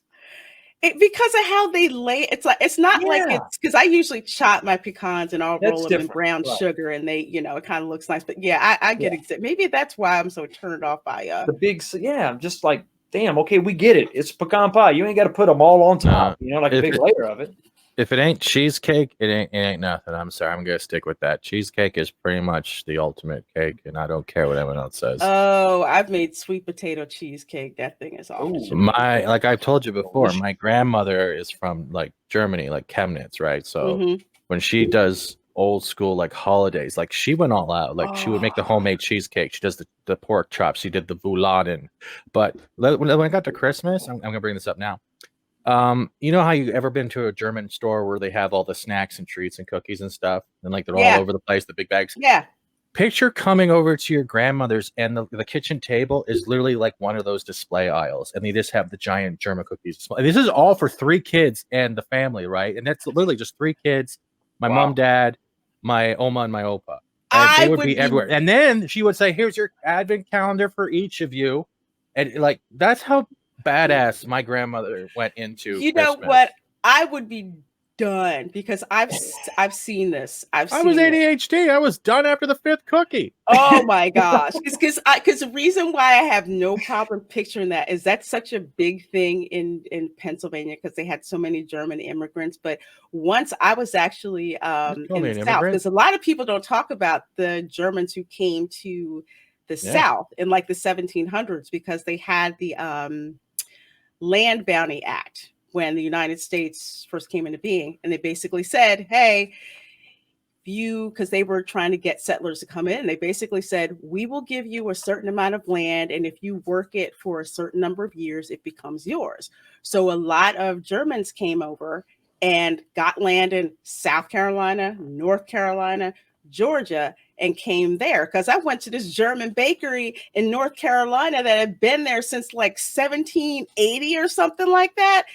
S4: Because of how they lay, it's not like it's because I usually chop my pecans and I'll roll them in brown sugar, and they, it kind of looks nice. But yeah, I get it. Maybe that's why I'm so turned off by
S6: the big. Yeah, I'm just like, damn. Okay, we get it. It's pecan pie. You ain't got to put them all on top. Like a big layer of it.
S5: If it ain't cheesecake, it ain't nothing. I'm sorry. I'm gonna stick with that. Cheesecake is pretty much the ultimate cake, and I don't care what anyone else says.
S4: Oh, I've made sweet potato cheesecake. That thing is awesome.
S5: Like I've told you before, my grandmother is from like Germany, like Chemnitz, right? So when she does old school like holidays, like she went all out. Like she would make the homemade cheesecake. She does the pork chops. She did the Vouladen. But when I got to Christmas, I'm gonna bring this up now. You know how you ever been to a German store where they have all the snacks and treats and cookies and stuff, and like they're all over the place, the big bags?
S4: Yeah.
S5: Picture coming over to your grandmother's, and the kitchen table is literally like one of those display aisles, and they just have the giant German cookies. This is all for 3 kids and the family, right? And that's literally just 3 kids, my mom, dad, my oma, and my opa. And they would be everywhere. And then she would say, "Here's your advent calendar for each of you," and like that's how badass my grandmother went into.
S4: You know what? I would be done because I've seen this. I was
S5: ADHD. I was done after the 5th cookie.
S4: Oh my gosh! Because the reason why I have no problem picturing that is that's such a big thing in Pennsylvania because they had so many German immigrants. But once I was actually in the South, because a lot of people don't talk about the Germans who came to the South in like the 1700s because they had the Land Bounty Act when the United States first came into being, and they basically said, hey, because they were trying to get settlers to come in, they basically said, we will give you a certain amount of land, and if you work it for a certain number of years, it becomes yours. So a lot of Germans came over and got land in South Carolina, North Carolina, Georgia, and came there because I went to this German bakery in North Carolina that had been there since like 1780 or something like that.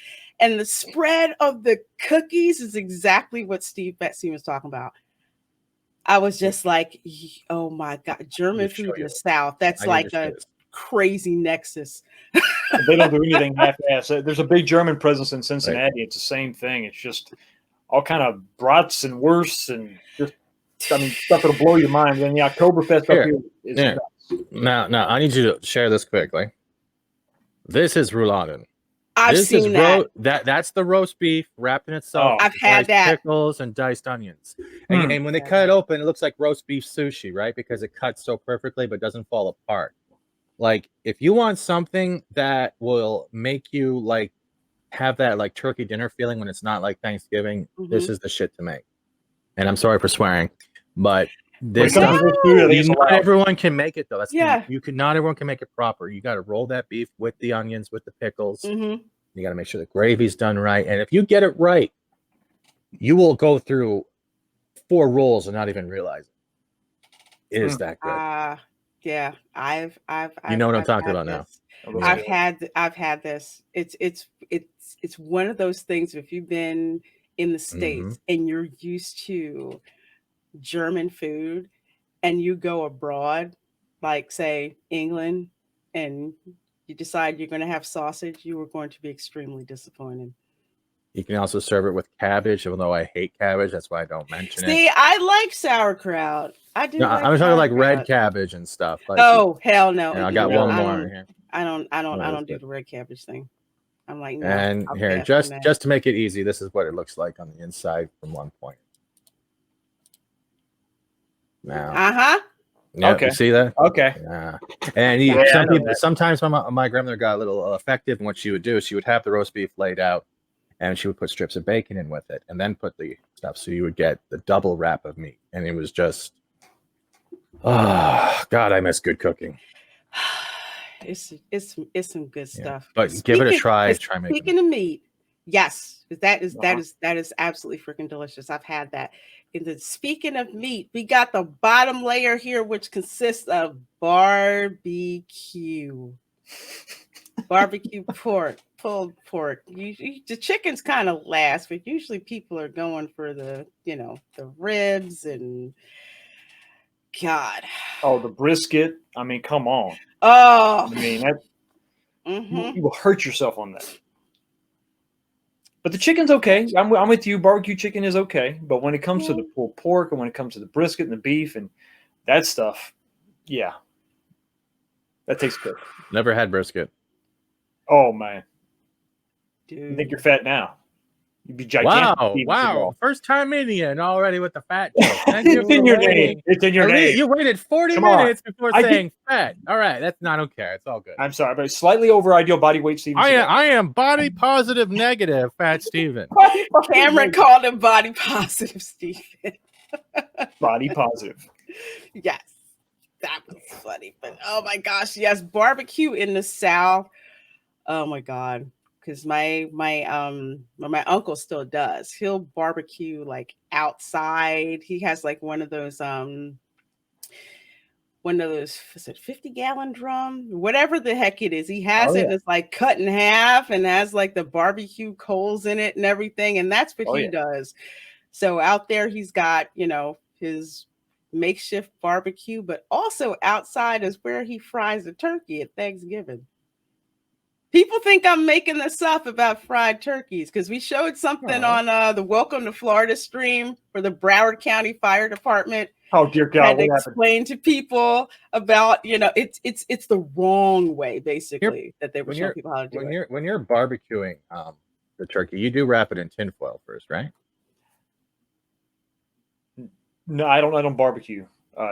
S4: And the spread of the cookies is exactly what Steve Betsy was talking about. I was just like, oh my God, German food in the South. That's like a crazy nexus.
S6: They don't do anything half-assed. There's a big German presence in Cincinnati. Right. It's the same thing. It's just all kind of brats and wursts and just, stuff that'll blow your mind. And the Oktoberfest up here is nuts.
S5: Now, I need you to share this quickly. This is rouladen.
S4: I've seen that.
S5: That's the roast beef wrapped in itself.
S4: I've had that.
S5: Pickles and diced onions. And when they cut it open, it looks like roast beef sushi, right? Because it cuts so perfectly but doesn't fall apart. Like, if you want something that will make you like have that like turkey dinner feeling when it's not like Thanksgiving, this is the shit to make. And I'm sorry for swearing, but this stuff, not everyone can make it though. That's not everyone can make it proper. You got to roll that beef with the onions, with the pickles. You got to make sure the gravy's done right. And if you get it right, you will go through 4 rolls and not even realize it is that good.
S4: Yeah, I've
S5: you know what I'm talking about now.
S4: I've had this. It's one of those things. If you've been in the States and you're used to German food and you go abroad, like say England, and you decide you're going to have sausage, you are going to be extremely disappointed.
S5: You can also serve it with cabbage, even though I hate cabbage. That's why I don't mention it.
S4: See, I like sauerkraut. I do.
S5: No, I'm talking like red cabbage and stuff. Like,
S4: hell no!
S5: I got one more here.
S4: I don't do the red cabbage thing. I'm like, no.
S5: And here, just to make it easy, this is what it looks like on the inside from one point. Now, Yeah,
S6: Okay.
S5: you see that?
S6: Okay.
S5: Yeah. And
S6: Yeah, I
S5: some
S6: know
S5: people,
S6: that.
S5: sometimes my grandmother got a little effective, and what she would do is she would have the roast beef laid out, and she would put strips of bacon in with it, and then put the stuff. So you would get the double wrap of meat, and it was just, oh God, I miss good cooking.
S4: It's some good
S5: Yeah.
S4: stuff.
S5: But give it a try.
S4: but
S5: Try making.
S4: Speaking of meat, yes, that
S6: Uh-huh.
S4: is absolutely freaking delicious. I've had that. Speaking of meat, we got the bottom layer here, which consists of barbecue pork, pulled pork. The chicken's kind of last, but usually people are going for the ribs and God.
S6: Oh, the brisket. I mean, come on.
S4: Oh,
S6: I mean, that,
S4: mhm.
S6: you will hurt yourself on that. But the chicken's okay. I'm with you. Barbecue chicken is okay. But when it comes to the pulled pork and when it comes to the brisket and the beef and that stuff, yeah, that takes care.
S5: Never had brisket.
S6: Oh man,
S4: Dude.
S6: you think you're fat now? You'd be gigantic.
S5: Wow. First time media and already with the fat joke. Thank you
S6: It's in
S5: for
S6: your
S5: waiting.
S6: name. It's in your name.
S5: You waited 40
S6: Come on.
S5: minutes before
S6: I did-
S5: saying fat. All right, that's not okay. It's all good.
S6: I'm sorry, but slightly over ideal body weight, Steven.
S5: I am body positive negative, Fat Steven.
S4: Cameron called him body positive, Stephen.
S6: Body positive.
S4: Yes, that was funny. But oh my gosh, yes, barbecue in the South. Oh my God, because my uncle still does. He'll barbecue like outside. He has like one of those is it 50-gallon drum, whatever the heck it is. He has it and it's like cut in half and has like the barbecue coals in it and everything, and that's what he does. So out there he's got his makeshift barbecue, but also outside is where he fries the turkey at Thanksgiving. People think I'm making this up about fried turkeys because we showed something on the Welcome to Florida stream for the Broward County Fire Department.
S6: Oh dear God!
S4: Had to explain to people about it's the wrong way basically that they were showing people how to do it.
S5: When you're barbecuing the turkey, you do wrap it in tinfoil first, right?
S6: No, I don't barbecue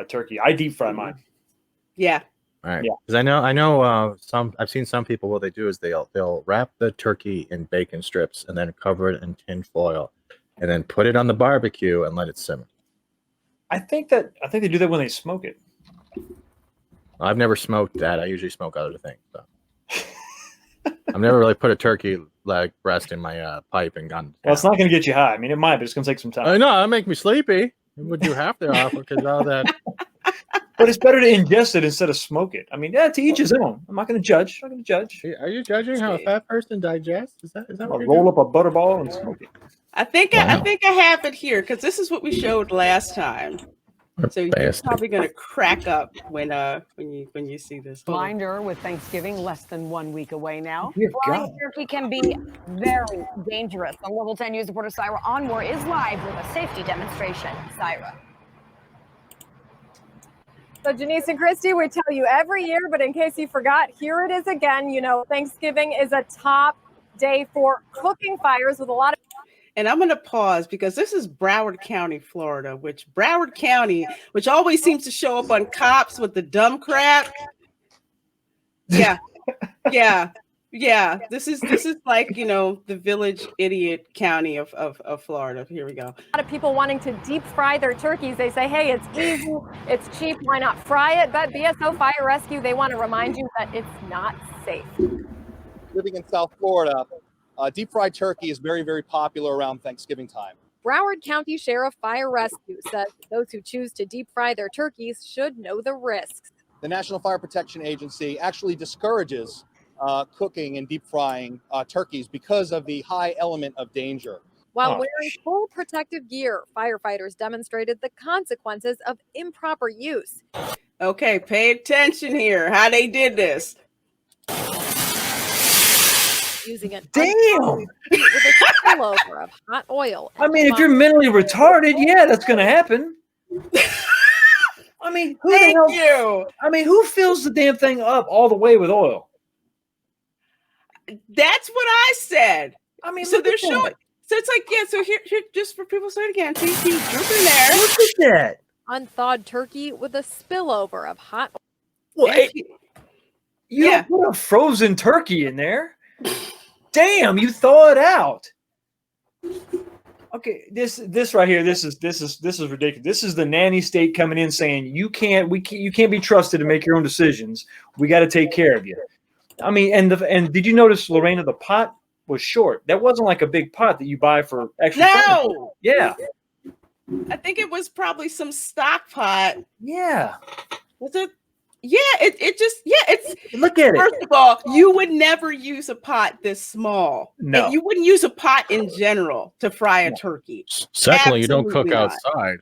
S6: turkey. I deep fry mine.
S4: Yeah.
S5: All right.
S6: Yeah.
S5: Because I know I've seen some people, what they do is they'll wrap the turkey in bacon strips and then cover it in tin foil and then put it on the barbecue and let it simmer.
S6: I think they do that when they smoke it.
S5: I've never smoked that. I usually smoke other things. So. I've never really put a turkey leg breast in my pipe and gone.
S6: Well, it's not going to get you high. I mean, it might, but it's going to take some time.
S5: I know, it'll make me sleepy. Would you have to offer because all that?
S6: But it's better to ingest it instead of smoke it. I mean, to each his own. I'm not going to judge. I'm not going to judge.
S5: Are you judging how a fat person digests? Is that
S6: I'll
S5: what
S6: roll up a butterball and smoke it.
S4: I think I have it here because this is what we showed last time. So you're probably going to crack up when you see this.
S7: Reminder with Thanksgiving less than 1 week away now.
S8: Flying turkey can be very dangerous. The Level 10 News reporter Syra Onwar is live with a safety demonstration. Syra.
S9: So Janice and Christy, we tell you every year, but in case you forgot, here it is again. Thanksgiving is a top day for cooking fires with a lot of.
S4: And I'm going to pause because this is Broward County, Florida, which always seems to show up on Cops with the dumb crap. Yeah. This is like, the village idiot county of Florida. Here we go.
S9: A lot of people wanting to deep fry their turkeys. They say, hey, it's easy, it's cheap, why not fry it? But BSO Fire Rescue, they want to remind you that it's not safe.
S10: Living in South Florida, deep fried turkey is very, very popular around Thanksgiving time.
S9: Broward County Sheriff Fire Rescue says those who choose to deep fry their turkeys should know the risks.
S10: The National Fire Protection Agency actually discourages cooking and deep frying turkeys because of the high element of danger.
S9: While wearing full protective gear, firefighters demonstrated the consequences of improper use.
S4: Okay, pay attention here. How they did this.
S9: Using an
S6: Damn!
S9: with a spillover of hot oil.
S6: I mean, if you're mentally retarded, yeah, that's going to happen. I mean, who fills the damn thing up all the way with oil?
S4: That's what I said.
S6: I mean,
S4: so they're showing. So it's like, so here, just for people to say it again. See, he's dripping there.
S6: Look at that.
S9: unthawed turkey with a spillover of hot.
S6: What? You
S4: Yeah.
S6: don't put a frozen turkey in there. Damn, you thaw it out. Okay, this right here, this is ridiculous. This is the nanny state coming in saying you can't be trusted to make your own decisions. We got to take care of you. I mean, and did you notice, Lorena, the pot was short. That wasn't like a big pot that you buy for extra.
S4: No.
S6: Yeah.
S4: I think it was probably some stock pot.
S6: Yeah.
S4: Was it? Yeah, it's
S6: look at it.
S4: First of all, you would never use a pot this small.
S6: No.
S4: And you wouldn't use a pot in general to fry a turkey.
S5: Secondly, you don't cook
S4: Absolutely not.
S5: outside.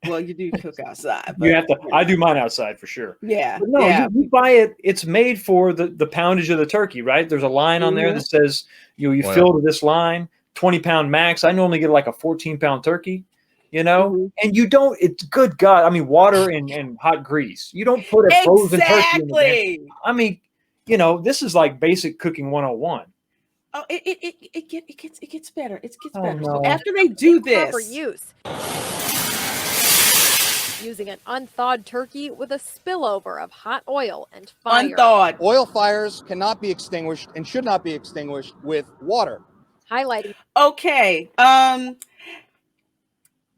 S4: Well, you do cook outside.
S6: You have to. I do mine outside for sure.
S4: Yeah.
S6: But no,
S4: yeah.
S6: you buy it. It's made for the poundage of the turkey, right? There's a line on there that says you fill to this line, 20-pound max. I normally get like a 14-pound turkey. You know, and you don't. It's good God. I mean, water and hot grease. You don't put a frozen turkey in there. I mean, you know, this is like basic cooking 101.
S4: Oh, it gets better. It gets better.
S6: No.
S4: So after they do this,
S9: Proper use. Using an unthawed turkey with a spillover of hot oil and fire.
S4: Unthawed.
S10: Oil fires cannot be extinguished and should not be extinguished with water.
S9: Highlighting.
S4: Okay.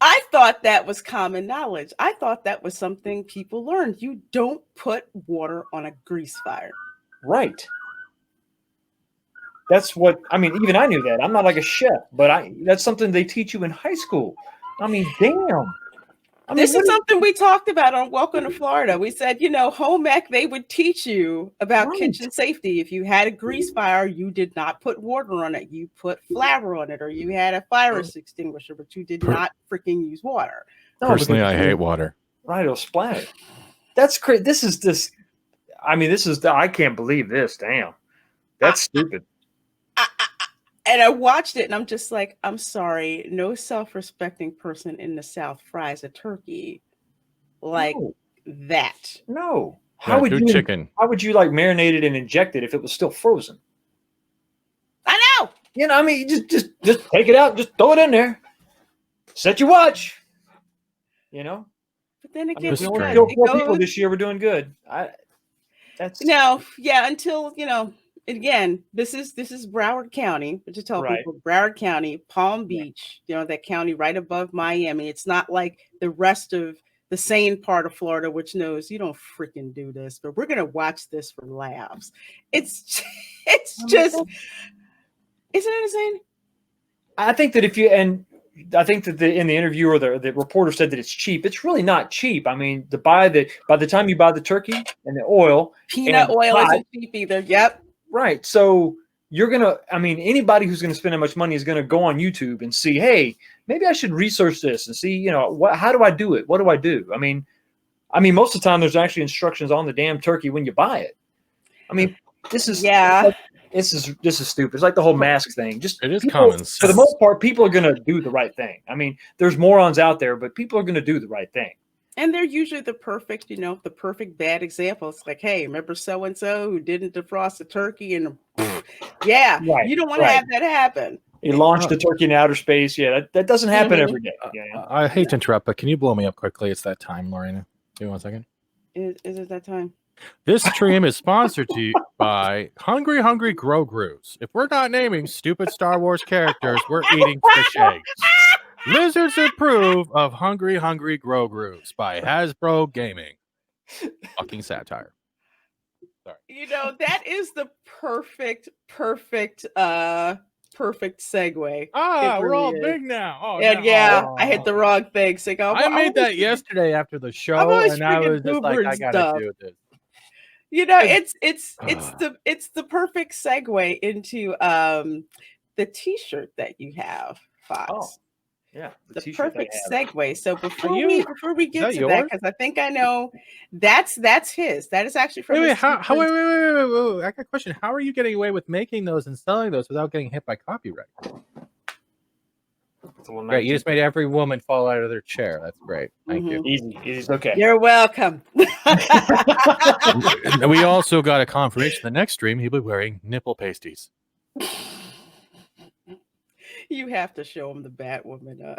S4: I thought that was common knowledge. I thought that was something people learned. You don't put water on a grease fire.
S6: Right. That's what I mean. Even I knew that. I'm not like a chef, but that's something they teach you in high school. I mean, damn.
S4: This is something we talked about on Welcome to Florida. We said, you know, home ec, they would teach you about kitchen safety. If you had a grease fire, you did not put water on it. You put flour on it, or you had a fire extinguisher, but you did not freaking use water.
S5: Personally, I hate water.
S6: Right, it'll splatter. That's crazy. I can't believe this. Damn. That's stupid.
S4: And I watched it and I'm just like, I'm sorry, no self-respecting person in the South fries a turkey like that.
S6: No.
S5: How would you chicken?
S6: How would you like marinate it and inject it if it was still frozen?
S4: I know.
S6: You know, I mean, just take it out, just throw it in there. Set your watch. You know?
S4: But then
S6: we
S4: again,
S6: only killed 4 people this year. We're doing good.
S4: Until, you know, again, this is Broward County, but to tell people, Broward County, Palm Beach, you know, that county right above Miami. It's not like the rest of the sane part of Florida, which knows you don't freaking do this, but we're gonna watch this for laughs. It's just, isn't it insane?
S6: I think that I think that in the interview or the reporter said that it's cheap. It's really not cheap. I mean, by the time you buy the turkey and the oil,
S4: peanut oil isn't cheap either. Yep.
S6: Right. So anybody who's going to spend that much money is going to go on YouTube and see, hey, maybe I should research this and see, you know, how do I do it? What do I do? I mean, most of the time there's actually instructions on the damn turkey when you buy it. I mean, this is stupid. It's like the whole mask thing. It is common sense. For the most part, people are going to do the right thing. I mean, there's morons out there, but people are going to do the right thing.
S4: And they're usually the perfect bad example. It's like, hey, remember so-and-so who didn't defrost the turkey? And you don't want to have that happen.
S6: He launched the turkey in outer space. Yeah, that doesn't happen every day.
S5: I hate to interrupt, but can you blow me up quickly? It's that time, Lorena. Give me 1 second.
S4: Is it that time?
S5: This stream is sponsored to you by Hungry Grow-Groo's. If we're not naming stupid Star Wars characters, we're eating fish eggs. Lizards approve of Hungry Grow-Groo's by Hasbro Gaming. Fucking satire. Sorry.
S4: You know, that is the perfect segue.
S5: We're all big now. Oh,
S4: and I hit the wrong thing. So
S5: I made that yesterday after the show, and I was just like, I gotta do this.
S4: You know, it's the perfect segue into the T-shirt that you have, Fox.
S6: Oh. Yeah,
S4: the perfect segue. So before we get to that, because I think I know that's his. That is actually from.
S5: Wait, I got a question. How are you getting away with making those and selling those without getting hit by copyright? Great, you just made every woman fall out of their chair. That's great. Thank you.
S6: Easy. Okay.
S4: You're welcome.
S5: We also got a confirmation the next stream he'll be wearing nipple pasties.
S4: You have to show them the Batwoman,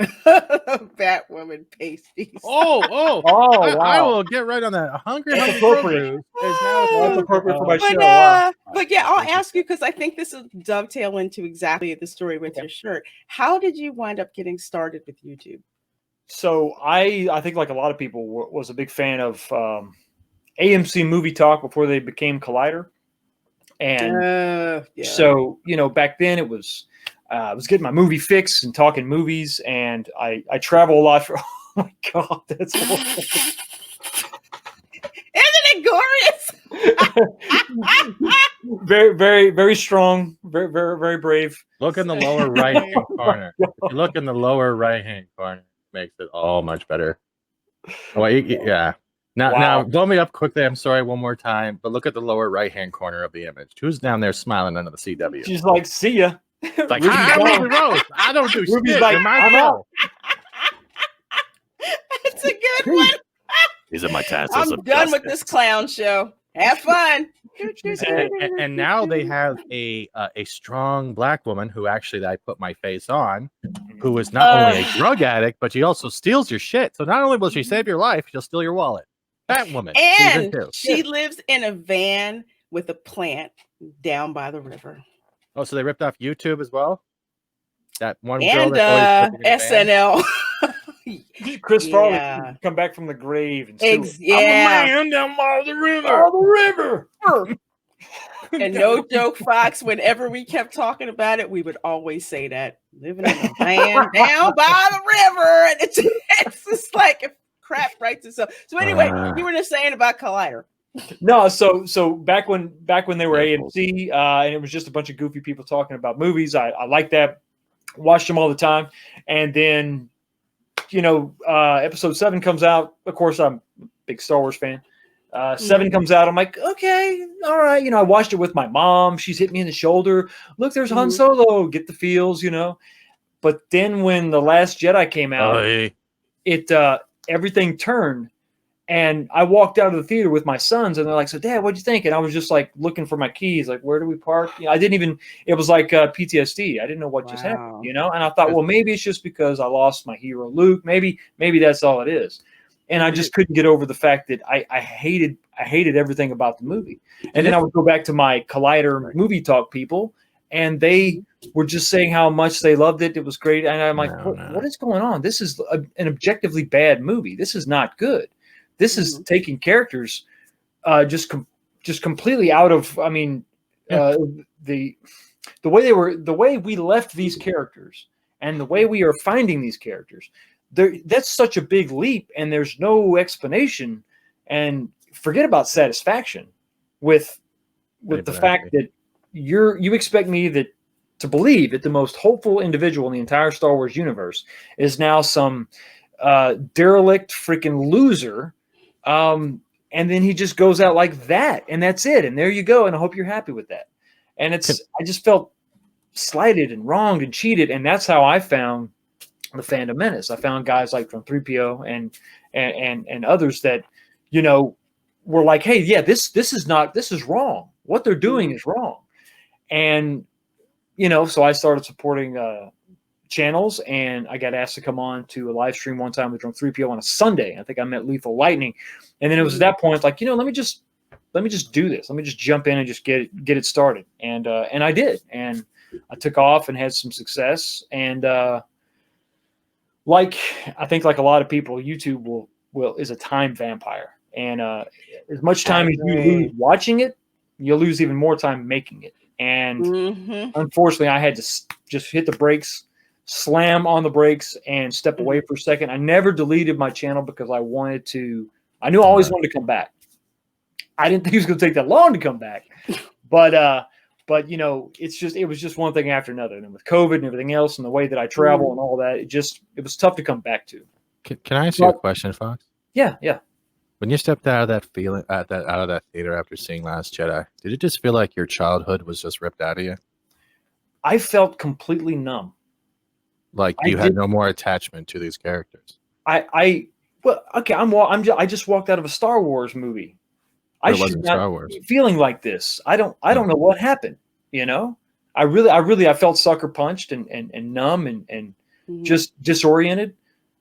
S4: Batwoman pasties.
S5: Oh,
S6: Oh,
S5: I
S6: wow.
S5: will get right on that. Hungry
S6: That's
S5: Hungry
S6: appropriate.
S5: Groove is now
S6: That's appropriate for my
S4: but,
S6: show. Wow.
S4: but yeah, I'll ask you because I think this will dovetail into exactly the story with your shirt. How did you wind up getting started with YouTube?
S6: So I think like a lot of people was a big fan of AMC Movie Talk before they became Collider. And so, you know, back then it was I was getting my movie fix and talking movies, and I travel a lot for oh my god, that's horrible.
S4: Isn't it glorious?
S6: Very, very, very strong, very, very, very brave.
S5: Look in the lower right hand corner. If you look in the lower right hand corner, it makes it all much better. Well, yeah. Now, blow me up quickly. I'm sorry, one more time. But look at the lower right hand corner of the image. Who's down there smiling under the CW?
S6: She's like, "See ya."
S5: Like, hi, I'm Ruby Rose. I don't do
S6: Ruby's
S5: shit.
S6: like,
S5: I'm
S6: out.
S4: That's a good one.
S5: These are my tassels.
S4: I'm done with this clown show. Have fun.
S5: And now they have a strong black woman who actually I put my face on, who is not only a drug addict, but she also steals your shit. So not only will she save your life, she'll steal your wallet. That woman.
S4: And she lives in a van with a plant down by the river.
S5: Oh, so they ripped off YouTube as well? That one
S4: and
S5: girl that
S4: SNL.
S6: Chris Farley come back from the grave and I'm a man
S5: down by the river.
S6: By the river.
S4: And no joke, Fox, whenever we kept talking about it, we would always say that. Living in a van down by the river. And it's just like crap writes itself. So anyway, you were just saying about Collider.
S6: No, so back when they were AMC, and it was just a bunch of goofy people talking about movies. I liked that. Watched them all the time. And then, you know, episode 7 comes out. Of course, I'm a big Star Wars fan. 7 comes out. I'm like, okay, all right. You know, I watched it with my mom. She's hit me in the shoulder. Look, there's Han Solo. Get the feels, you know. But then when The Last Jedi came out, it everything turned. And I walked out of the theater with my sons, and they're like, "So, Dad, what'd you think?" And I was just like looking for my keys, like, where do we park? You know, I didn't even. It was like PTSD. I didn't know what just happened, you know. And I thought, well, maybe it's just because I lost my hero Luke. Maybe that's all it is. And I just couldn't get over the fact that I hated everything about the movie. And then I would go back to my Collider movie talk people, and they were just saying how much they loved it. It was great, and I'm like, what is going on? This is an objectively bad movie. This is not good. This is taking characters just completely out of. I mean, the way we left these characters and the way we are finding these characters. That's such a big leap, and there's no explanation. And forget about satisfaction with the fact that you expect me to believe that the most hopeful individual in the entire Star Wars universe is now some derelict freaking loser. And then he just goes out like that, and that's it. And there you go. And I hope you're happy with that. And I just felt slighted and wronged and cheated. And that's how I found the Fandom Menace. I found guys like from 3PO and others that, you know, were like, hey, yeah, this is wrong. What they're doing is wrong. And, you know, so I started supporting channels, and I got asked to come on to a live stream one time with Drunk 3PO on a Sunday. I think I met Lethal Lightning. And then it was at that point like, you know, let me just do this. Let me just jump in and just get it started. And I did. And I took off and had some success. And like I think like a lot of people, YouTube is a time vampire. And as much time as you lose watching it, you'll lose even more time making it. And unfortunately, I had to just hit the brakes, slam on the brakes, and step away for a second. I never deleted my channel because I knew I always wanted to come back. I didn't think it was going to take that long to come back, but you know, it was just one thing after another. And with COVID and everything else, and the way that I travel and all that, it was tough to come back to.
S5: Can I ask you a question, Fox?
S6: Yeah.
S5: When you stepped out of that theater after seeing Last Jedi, did it just feel like your childhood was just ripped out of you?
S6: I felt completely numb.
S5: Like you had no more attachment to these characters.
S6: I just walked out of a Star Wars movie. I should not be feeling like this. I don't know what happened. You know, I felt sucker punched and numb and just disoriented.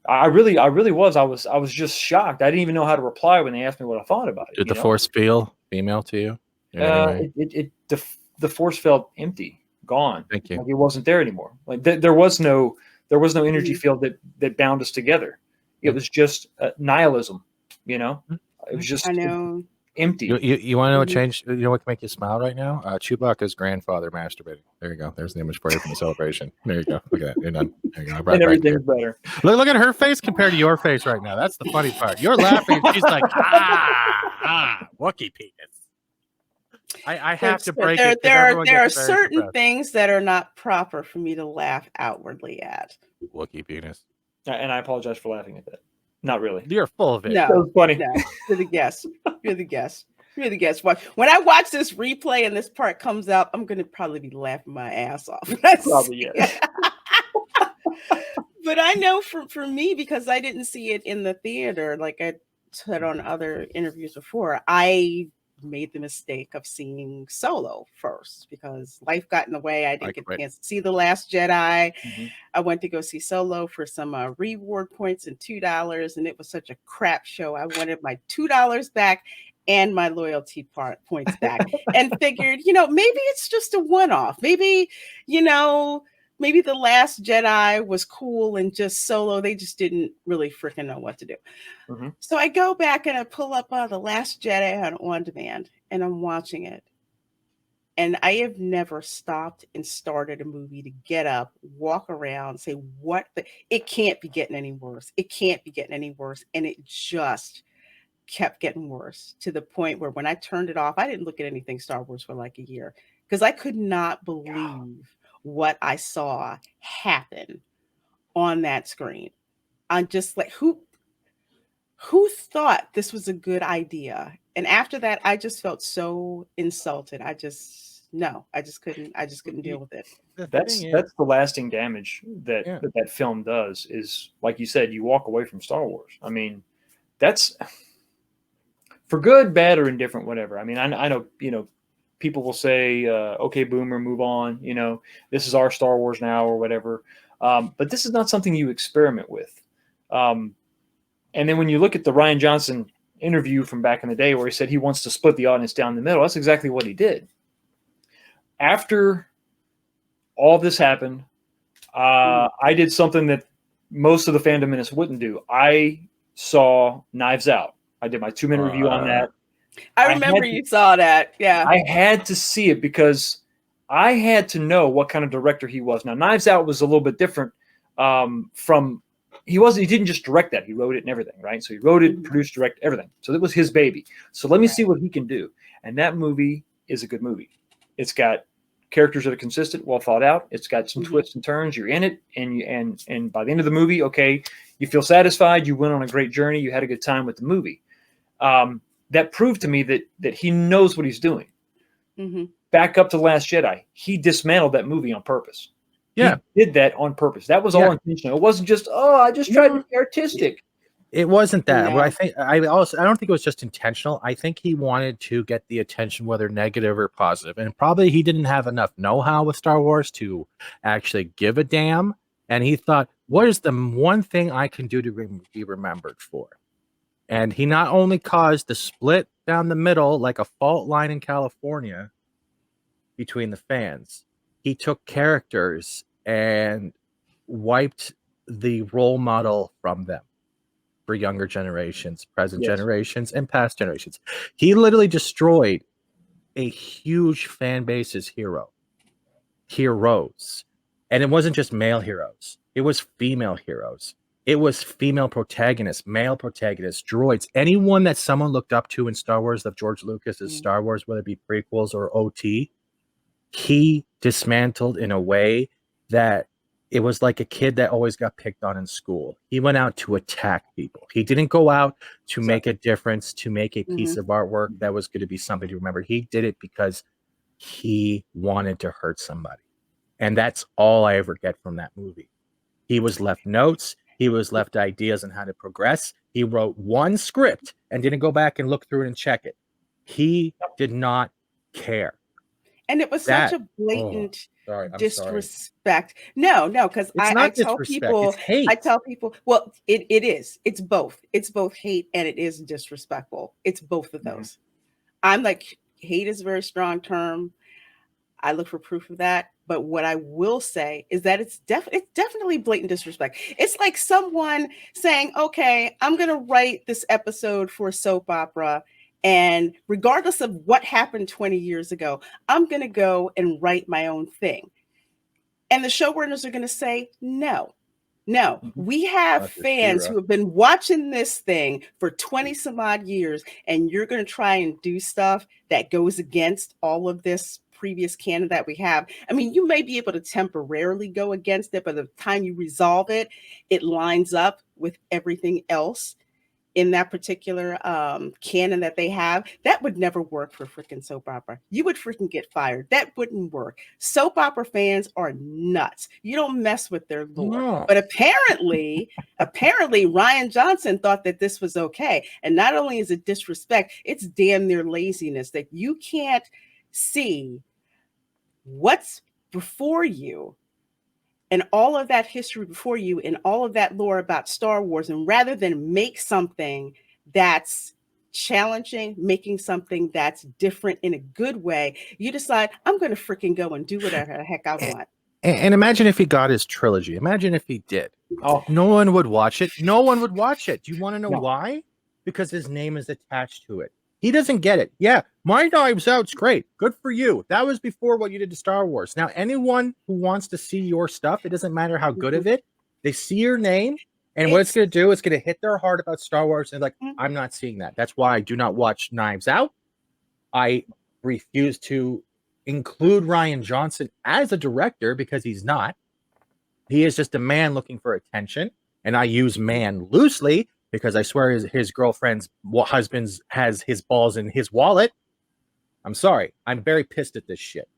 S6: I really was. I was just shocked. I didn't even know how to reply when they asked me what I thought about it.
S5: Did the Force feel female to you?
S6: The Force felt empty, gone.
S5: Thank you.
S6: Like it wasn't there anymore. Like there was no energy field that bound us together. It was just nihilism. You know, it was just empty.
S5: You want to know what changed? You know what can make you smile right now? Chewbacca's grandfather masturbating. There you go. There's the image for you from the celebration. There you go. Look at that. You're done. There you go.
S6: And everything's better.
S5: Look at her face compared to your face right now. That's the funny part. You're laughing. She's like, Wookiee penis. I have to break it.
S4: There are certain things that are not proper for me to laugh outwardly at.
S5: Wookiee penis.
S6: And I apologize for laughing at that. Not really.
S5: You're full of it.
S6: That was funny.
S4: No, you're the guest. You're the guest. You're the guest. When I watch this replay and this part comes out, I'm going to probably be laughing my ass off.
S6: Probably, yeah.
S4: But I know for me, because I didn't see it in the theater, like I said on other interviews before, I made the mistake of seeing Solo first because life got in the way. I didn't get a chance to see The Last Jedi. I went to go see Solo for some reward points and $2, and it was such a crap show. I wanted my $2 back and my loyalty points back and figured, maybe it's just a one-off. Maybe, maybe The Last Jedi was cool and just Solo, they just didn't really freaking know what to do. So I go back and I pull up The Last Jedi on demand and I'm watching it. And I have never stopped and started a movie to get up, walk around, say, it can't be getting any worse. It can't be getting any worse. And it just kept getting worse to the point where when I turned it off, I didn't look at anything Star Wars for like a year because I could not believe what I saw happen on that screen. I'm just like, who thought this was a good idea? And after that, I just felt so insulted. I just couldn't deal with it.
S6: That's the lasting damage that film does is, like you said, you walk away from Star Wars. I mean, that's for good, bad, or indifferent, whatever. I mean, I know, people will say, okay, boomer, move on. This is our Star Wars now or whatever. But this is not something you experiment with. And then when you look at the Rian Johnson interview from back in the day where he said he wants to split the audience down the middle, that's exactly what he did. After all this happened, I did something that most of the Fandom Menace wouldn't do. I saw Knives Out. I did my 2-minute review on that.
S4: I remember you saw that. Yeah.
S6: I had to see it because I had to know what kind of director he was. Now, Knives Out was a little bit different from he didn't just direct that. He wrote it and everything, right? So he wrote it, produced, directed, everything. So that was his baby. So let me see what he can do. And that movie is a good movie. It's got characters that are consistent, well thought out. It's got some twists and turns. You're in it, and by the end of the movie, okay, you feel satisfied. You went on a great journey. You had a good time with the movie. That proved to me that he knows what he's doing. Back up to Last Jedi. He dismantled that movie on purpose.
S5: Yeah.
S6: He did that on purpose. That was all intentional. It wasn't just, I just tried to be artistic.
S5: It wasn't that. No. I don't think it was just intentional. I think he wanted to get the attention, whether negative or positive. And probably he didn't have enough know-how with Star Wars to actually give a damn. And he thought, what is the one thing I can do to be remembered for? And he not only caused the split down the middle, like a fault line in California between the fans, he took characters and wiped the role model from them for younger generations, present generations, and past generations. He literally destroyed a huge fan base's heroes. And it wasn't just male heroes. It was female heroes. It was female protagonists, male protagonists, droids. Anyone that someone looked up to in Star Wars, of George Lucas's Star Wars, whether it be prequels or OT, he dismantled in a way that it was like a kid that always got picked on in school. He went out to attack people. He didn't go out to make a difference, to make a piece of artwork that was going to be something to remember. He did it because he wanted to hurt somebody. And that's all I ever get from that movie. He was left notes. He was left ideas on how to progress. He wrote one script and didn't go back and look through it and check it. He did not care.
S4: And it was such a blatant
S5: sorry, I'm sorry.
S4: disrespect. No, because I tell
S5: disrespect,
S4: people,
S5: it's hate.
S4: I tell people, well, it is. It's both. It's both hate and it is disrespectful. It's both of those. I'm like, hate is a very strong term. I look for proof of that. But what I will say is that it's definitely blatant disrespect. It's like someone saying, okay, I'm going to write this episode for a soap opera. And regardless of what happened 20 years ago, I'm going to go and write my own thing. And the showrunners are going to say, no, we have fans who have been watching this thing for 20 some odd years, and you're going to try and do stuff that goes against all of this previous canon that we have. I mean, you may be able to temporarily go against it, but by the time you resolve it, it lines up with everything else in that particular canon that they have. That would never work for freaking soap opera. You would freaking get fired. That wouldn't work. Soap opera fans are nuts. You don't mess with their lore. No. But apparently Ryan Johnson thought that this was okay. And not only is it disrespect, it's damn near laziness that you can't see what's before you and all of that history before you and all of that lore about Star Wars. And rather than make something that's challenging, making something that's different in a good way, you decide, I'm going to freaking go and do whatever the heck I want.
S5: And imagine if he got his trilogy. Imagine if he did. Oh, no one would watch it. No one would watch it. Do you want to know why? Because his name is attached to it. He doesn't get it. Yeah, my Knives Out's great. Good for you. That was before what you did to Star Wars. Now, anyone who wants to see your stuff, it doesn't matter how good of it, they see your name, and what it's going to do is going to hit their heart about Star Wars, and like, I'm not seeing that. That's why I do not watch Knives Out. I refuse to include Ryan Johnson as a director because he's not. He is just a man looking for attention, and I use man loosely because I swear his girlfriend's husband has his balls in his wallet. I'm sorry. I'm very pissed at this shit.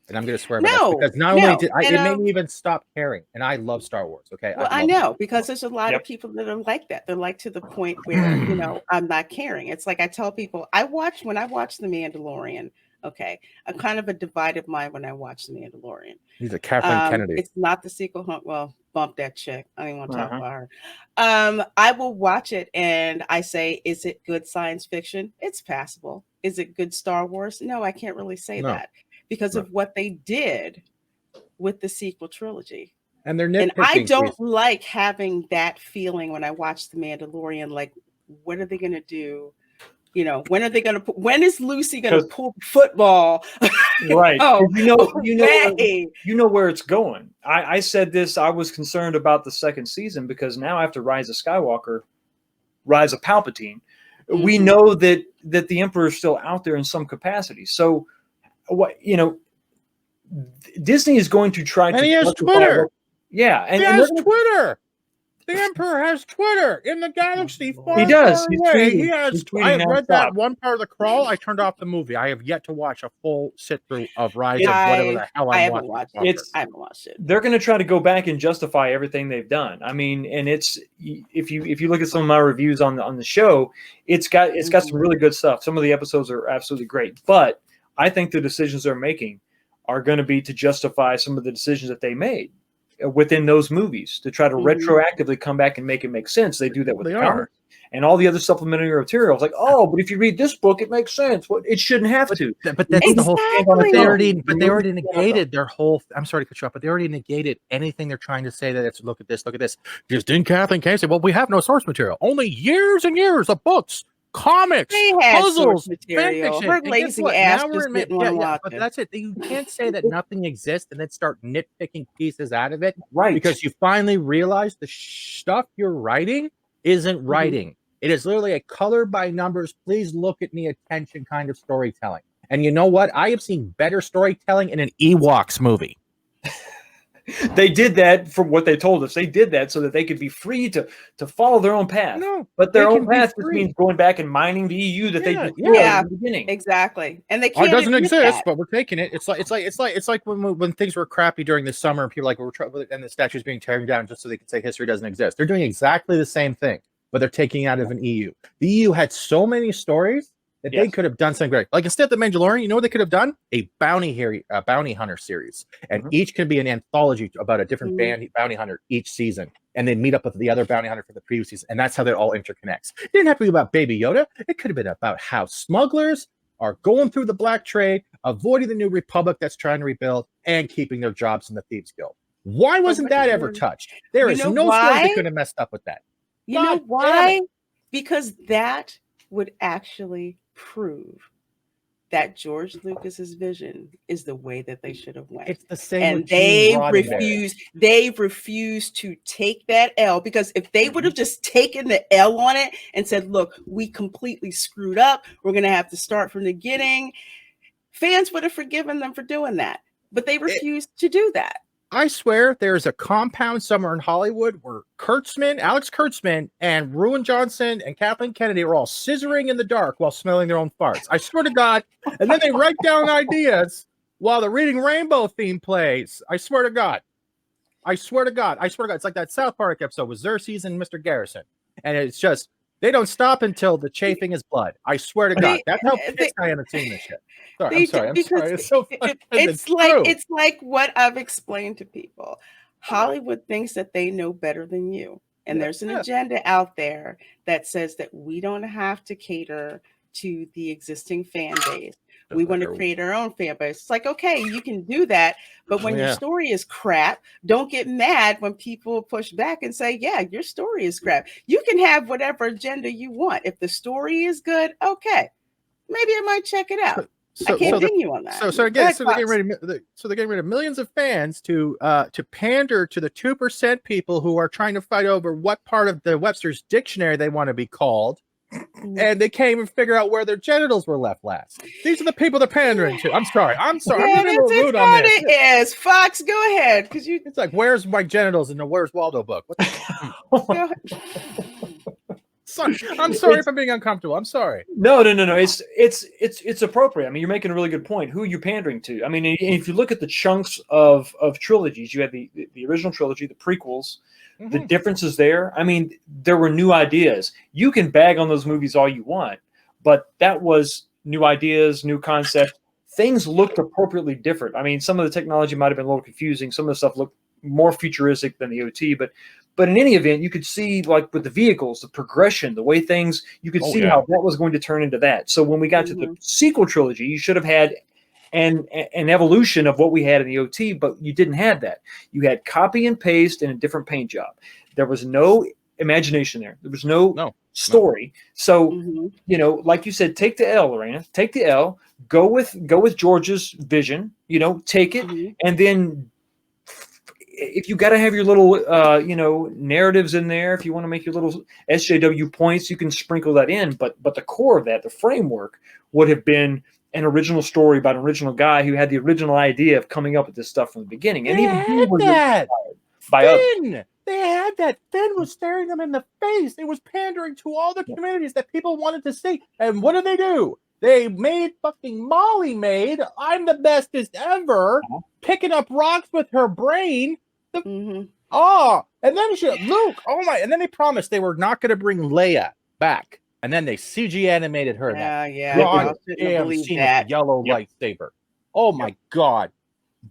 S5: And I'm going to swear about that because not only did it made me even stop caring. And I love Star Wars. Okay.
S4: Well, I know because there's a lot of people that are like that. They're like to the point where, I'm not caring. It's like I tell people, when I watch The Mandalorian, okay, I'm kind of a divided mind when I watch The Mandalorian.
S5: He's a Kathleen Kennedy.
S4: It's not the sequel. Well, bump that chick. I don't even want to talk about her. I will watch it and I say, is it good science fiction? It's passable. Is it good Star Wars? No, I can't really say that because of what they did with the sequel trilogy.
S5: And they're nitpicking.
S4: And I don't like having that feeling when I watch The Mandalorian. Like, what are they going to do? When is Lucy going to pull football?
S6: Right. You know where it's going. I said this, I was concerned about the second season because now after Rise of Skywalker, Rise of Palpatine, we know that the Emperor is still out there in some capacity. So Disney is going to try
S5: and he has Twitter.
S6: Yeah.
S5: And he has Twitter. The Emperor has Twitter in the galaxy.
S6: He does.
S5: He has. I read that one part of the crawl. I turned off the movie. I have yet to watch a full sit through of Rise of whatever the hell I haven't watched it.
S4: I haven't watched it.
S6: They're going to try to go back and justify everything they've done. I mean, and it's if you look at some of my reviews on the show, it's got some really good stuff. Some of the episodes are absolutely great, but I think the decisions they're making are going to be to justify some of the decisions that they made within those movies to try to retroactively come back and make it make sense. They do that with comics and all the other supplementary materials. Like, but if you read this book, it makes sense. Well, it shouldn't have to.
S5: But that's the whole thing. But they already negated their whole. I'm sorry to cut you off, but they already negated anything they're trying to say that it's look at this. Just didn't Kathleen Kennedy say, well, we have no source material. Only years and years of books. Comics, puzzles,
S4: material. Her lazy ass just didn't want to watch
S5: it. But that's it. You can't say that nothing exists and then start nitpicking pieces out of it,
S6: right?
S5: Because you finally realize the stuff you're writing isn't writing. It is literally a color by numbers. Please look at me, attention kind of storytelling. And you know what? I have seen better storytelling in an Ewoks movie.
S6: They did that from what they told us. They did that so that they could be free to follow their own path.
S5: No,
S6: but their own path just means going back and mining the EU that they did in the beginning.
S4: Exactly. And they can't.
S5: It doesn't exist, but we're taking it. It's like when things were crappy during the summer, and people and the statues being tearing down just so they could say history doesn't exist. They're doing exactly the same thing, but they're taking it out of an EU. The EU had so many stories that they could have done something great. Like instead of the Mandalorian, you know what they could have done? A bounty hunter series, and each can be an anthology about a different bounty hunter each season, and they meet up with the other bounty hunter for the previous season, and that's how that all interconnects. It didn't have to be about Baby Yoda. It could have been about how smugglers are going through the black trade, avoiding the New Republic that's trying to rebuild, and keeping their jobs in the Thieves Guild. Why wasn't that ever touched? There is no story they could have messed up with that.
S4: You know why? Because that would actually prove that George Lucas's vision is the way that they should have went.
S5: It's the same,
S4: and they refused to take that L, because if they would have just taken the L on it and said, "Look, we completely screwed up. We're going to have to start from the beginning," fans would have forgiven them for doing that. But they refused to do that.
S5: I swear there's a compound somewhere in Hollywood where Alex Kurtzman, and Ruin Johnson and Kathleen Kennedy are all scissoring in the dark while smelling their own farts. I swear to God. And then they write down ideas while the Reading Rainbow theme plays. I swear to God. I swear to God. I swear to God. It's like that South Park episode with Xerxes and Mr. Garrison. And it's just, they don't stop until the chafing is blood. I swear to God. That's how pissed I am at seeing this shit. Sorry, I'm sorry. It's so funny.
S4: It's like what I've explained to people. Hollywood thinks that they know better than you. And there's an agenda out there that says that we don't have to cater to the existing fan base. We want to create our own fan base. It's like, okay, you can do that. But when your story is crap, don't get mad when people push back and say, yeah, your story is crap. You can have whatever agenda you want. If the story is good, okay, maybe I might check it out. I can't ding you on that.
S5: So they're getting rid of millions of fans to pander to the 2% people who are trying to fight over what part of the Webster's dictionary they want to be called, and they can't even figure out where their genitals were left last. These are the people they're pandering to. I'm sorry.
S4: Yeah,
S5: I'm getting a little rude on this.
S4: It is. Fox, go ahead, because you.
S5: It's like, where's my genitals in the Where's Waldo book? What Sorry. I'm sorry if I'm being uncomfortable. I'm sorry.
S6: No. It's appropriate. I mean, you're making a really good point. Who are you pandering to? I mean, if you look at the chunks of trilogies, you have the original trilogy, the prequels, the differences there. I mean, there were new ideas. You can bag on those movies all you want, but that was new ideas, new concepts. Things looked appropriately different. I mean, some of the technology might have been a little confusing. Some of the stuff looked more futuristic than the OT, but in any event, you could see, like with the vehicles, the progression, the way things, you could see how that was going to turn into that. So when we got to the sequel trilogy, you should have had an evolution of what we had in the OT, but you didn't have that. You had copy and paste and a different paint job. There was no imagination there. There was no story. So, you know, like you said, take the L, Lorena. Take the L. Go with George's vision. You know, take it, and then if you got to have your little, narratives in there, if you want to make your little SJW points, you can sprinkle that in. But the core of that, the framework, would have been an original story about an original guy who had the original idea of coming up with this stuff from the beginning. And even he was inspired by others.
S5: They had that. Finn was staring them in the face. It was pandering to all the communities that people wanted to see. And what do? They made fucking Molly I'm the bestest ever, picking up rocks with her brain. And then Luke. Oh my! And then they promised they were not going to bring Leia back, and then they CG animated her. God damn, seen that yellow lightsaber. Oh my God!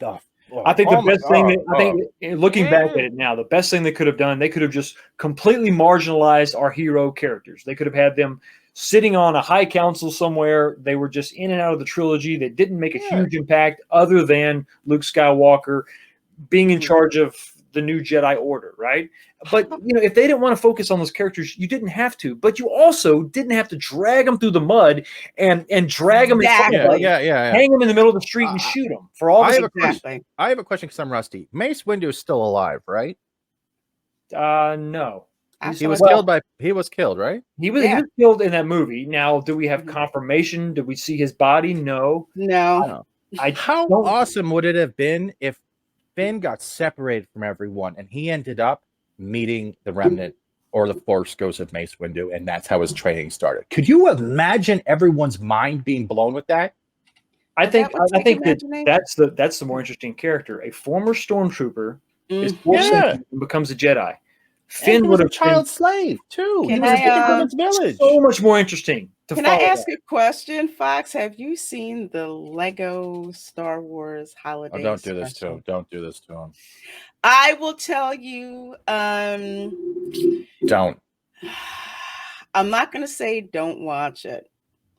S6: I think the best thing. I think looking back at it now, the best thing they could have done, they could have just completely marginalized our hero characters. They could have had them sitting on a high council somewhere. They were just in and out of the trilogy. They didn't make a huge impact other than Luke Skywalker being in charge of the new Jedi Order, right? But, you know, if they didn't want to focus on those characters, you didn't have to. But you also didn't have to drag them through the mud and drag them hang them in the middle of the street and shoot them. For all
S5: I have a question because I'm rusty. Mace Windu is still alive, right?
S6: No.
S5: He was killed, right?
S6: He was killed in that movie. Now, do we have confirmation? Did we see his body? No.
S5: How awesome would it have been if Finn got separated from everyone and he ended up meeting the remnant or the Force Ghost of Mace Windu, and that's how his training started? Could you imagine everyone's mind being blown with that?
S6: I think that's the more interesting character. A former stormtrooper is forced and becomes a Jedi. Finn would have
S5: child slave too. He was from his village.
S6: So much more interesting
S4: Can I ask a question, Fox? Have you seen the Lego Star Wars holiday
S5: Oh, don't do this to
S4: special?
S5: him. Don't do this to him.
S4: I will tell you.
S5: Don't.
S4: I'm not going to say don't watch it.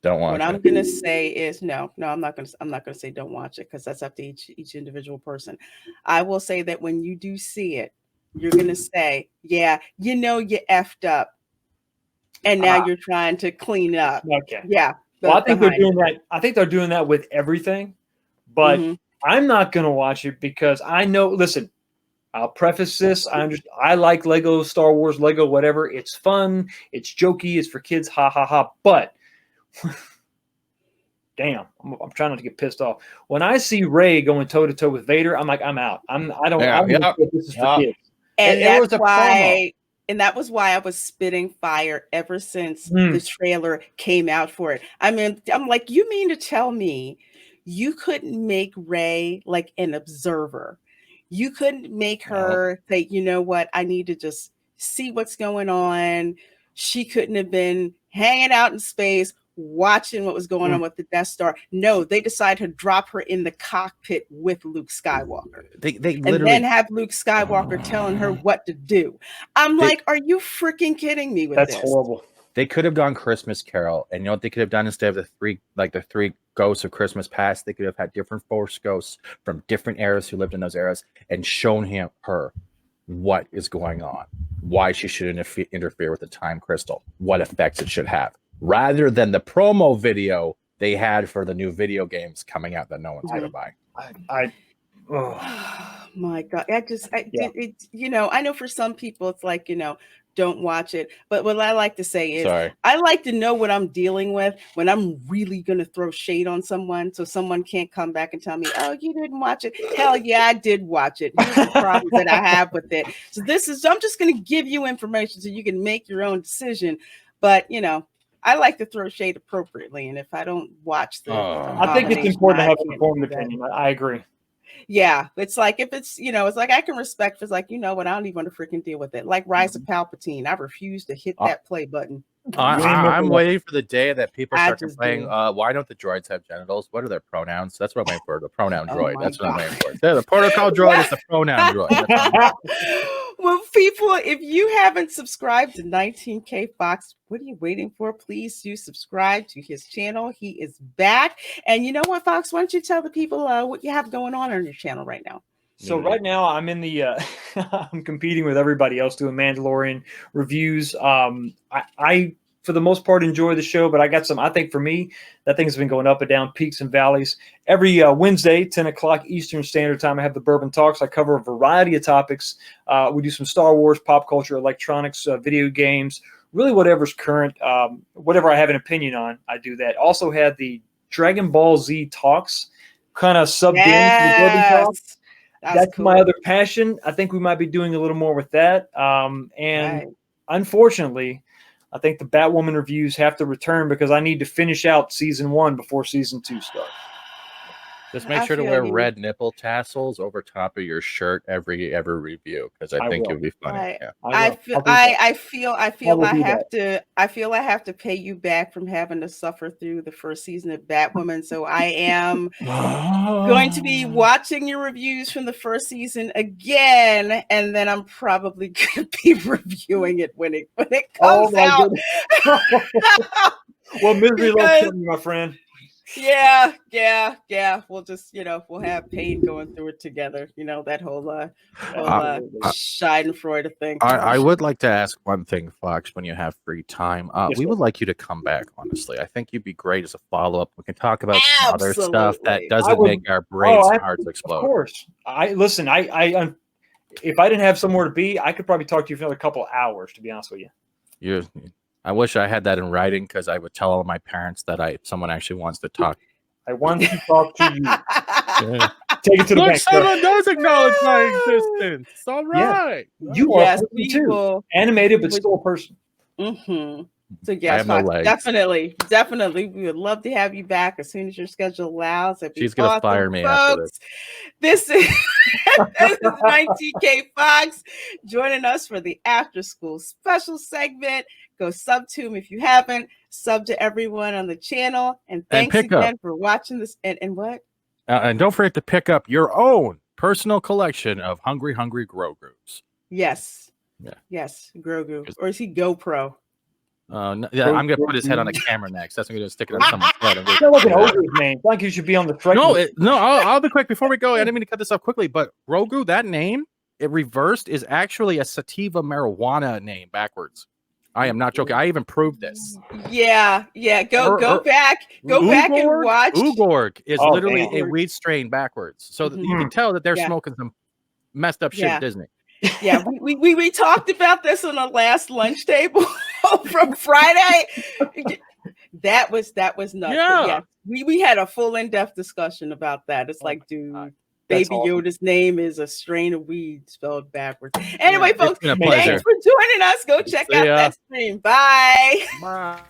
S5: Don't watch
S4: What
S5: it.
S4: I'm going to say is no. I'm not going to say don't watch it because that's up to each individual person. I will say that when you do see it, you're going to say, yeah, you effed up. And now you're trying to clean up.
S6: Okay.
S4: Yeah.
S6: Well, I think they're doing that. I think they're doing that with everything, but I'm not going to watch it because I know. Listen, I'll preface this. I like Lego Star Wars, Lego whatever. It's fun. It's jokey. It's for kids. Ha ha ha. But damn, I'm trying not to get pissed off. When I see Rey going toe to toe with Vader, I'm like, I'm out. I don't know if this is for kids.
S4: And that's why. And that was why I was spitting fire ever since the trailer came out for it. I mean, I'm like, you mean to tell me you couldn't make Rey like an observer? You couldn't make her say, you know what? I need to just see what's going on. She couldn't have been hanging out in space, watching what was going on with the Death Star. No, they decided to drop her in the cockpit with Luke Skywalker.
S5: They
S4: and then have Luke Skywalker telling her what to do. I'm like, are you freaking kidding me with this?
S6: That's horrible.
S5: They could have gone Christmas Carol, and you know what they could have done instead of the three ghosts of Christmas past? They could have had different Force ghosts from different eras who lived in those eras and shown her what is going on, why she should interfere with the time crystal, what effects it should have, rather than the promo video they had for the new video games coming out that no one's going to buy.
S4: Oh my God. I know for some people it's like, don't watch it. But what I like to say is I like to know what I'm dealing with when I'm really going to throw shade on someone so someone can't come back and tell me, oh, you didn't watch it. Hell yeah, I did watch it. Here's the problem that I have with it. So I'm just going to give you information so you can make your own decision. But, I like to throw shade appropriately. And if I don't watch
S6: I think it's important to have an informed opinion. I agree.
S4: Yeah, it's like if it's it's like I can respect. It's like what I don't even want to freaking deal with it. Like Rise of Palpatine, I refuse to hit that play button.
S5: I'm waiting for the day that people start complaining. Why don't the droids have genitals? What are their pronouns? That's what I'm waiting for. The pronoun droid. That's what I'm waiting for. The protocol droid is the pronoun droid.
S4: Well, people, if you haven't subscribed to 19K Fox, what are you waiting for? Please do subscribe to his channel. He is back. And you know what, Fox? Why don't you tell the people what you have going on your channel right now?
S6: So right now I'm in the I'm competing with everybody else doing Mandalorian reviews. I for the most part enjoy the show, but I got I think for me, that thing's been going up and down, peaks and valleys. Every Wednesday, 10 o'clock Eastern Standard Time, I have the Bourbon Talks. I cover a variety of topics. We do some Star Wars, pop culture, electronics, video games, really whatever's current, whatever I have an opinion on, I do that. Also had the Dragon Ball Z Talks, kind of sub-game to the Bourbon Talks. That's cool. My other passion. I think we might be doing a little more with that. Unfortunately, I think the Batwoman reviews have to return because I need to finish out season 1 before season 2 starts.
S5: Just make sure to wear red nipple tassels over top of your shirt every review because I think it'll be funny.
S4: I feel I have to pay you back from having to suffer through the first season of Batwoman. So I am going to be watching your reviews from the first season again, and then I'm probably going to be reviewing it when it comes out.
S6: Well, misery loves company, my friend.
S4: Yeah. We'll just, we'll have pain going through it together. That whole Schadenfreude thing.
S5: I would like to ask one thing, Fox, when you have free time. We would like you to come back, honestly. I think you'd be great as a follow-up. We can talk about some other stuff that doesn't make our brains and hearts explode.
S6: Of course. Listen, if I didn't have somewhere to be, I could probably talk to you for another couple of hours, to be honest with you.
S5: I wish I had that in writing because I would tell all my parents that someone actually wants to talk.
S6: I want to talk to you. Take it to the bank.
S5: Someone does acknowledge my existence. All right.
S6: Yeah. You are too. Animated, but still a person.
S4: Mm-hmm. So
S5: I
S4: yes,
S5: have no
S4: Fox,
S5: legs.
S4: definitely, we would love to have you back as soon as your schedule allows. That'd be
S5: She's gonna
S4: awesome,
S5: fire me after
S4: folks. This is 19K Fox joining us for the after school special segment. Go sub to him if you haven't. Sub to everyone on the channel. And thanks
S5: pick
S4: again
S5: up.
S4: for watching this. And what?
S5: And don't forget to pick up your own personal collection of Hungry Grogu's.
S4: Yes.
S5: Yeah.
S4: Yes, Grogu. Or is he GoPro?
S5: Yeah, I'm gonna put his head on a camera next. That's what I'm gonna stick it on someone's head.
S6: I feel like an ogre's name. I think you should be on the strike.
S5: No, I'll be quick before we go. I didn't mean to cut this off quickly, but Grogu, that name, it reversed, is actually a sativa marijuana name backwards. I am not joking. I even proved this.
S4: Yeah. Go back and watch.
S5: Ugorg is literally
S4: damn.
S5: a weed strain backwards. So that you can tell that they're smoking some messed up shit at Disney.
S4: Yeah, we talked about this on the last lunch table from Friday. That was nuts.
S5: Yeah.
S4: We had a full in-depth discussion about that. It's like, dude, Baby Yoda's name is a strain of weed spelled backwards. Anyway, folks, thanks for joining us. Go check out that stream. Bye.
S5: Bye.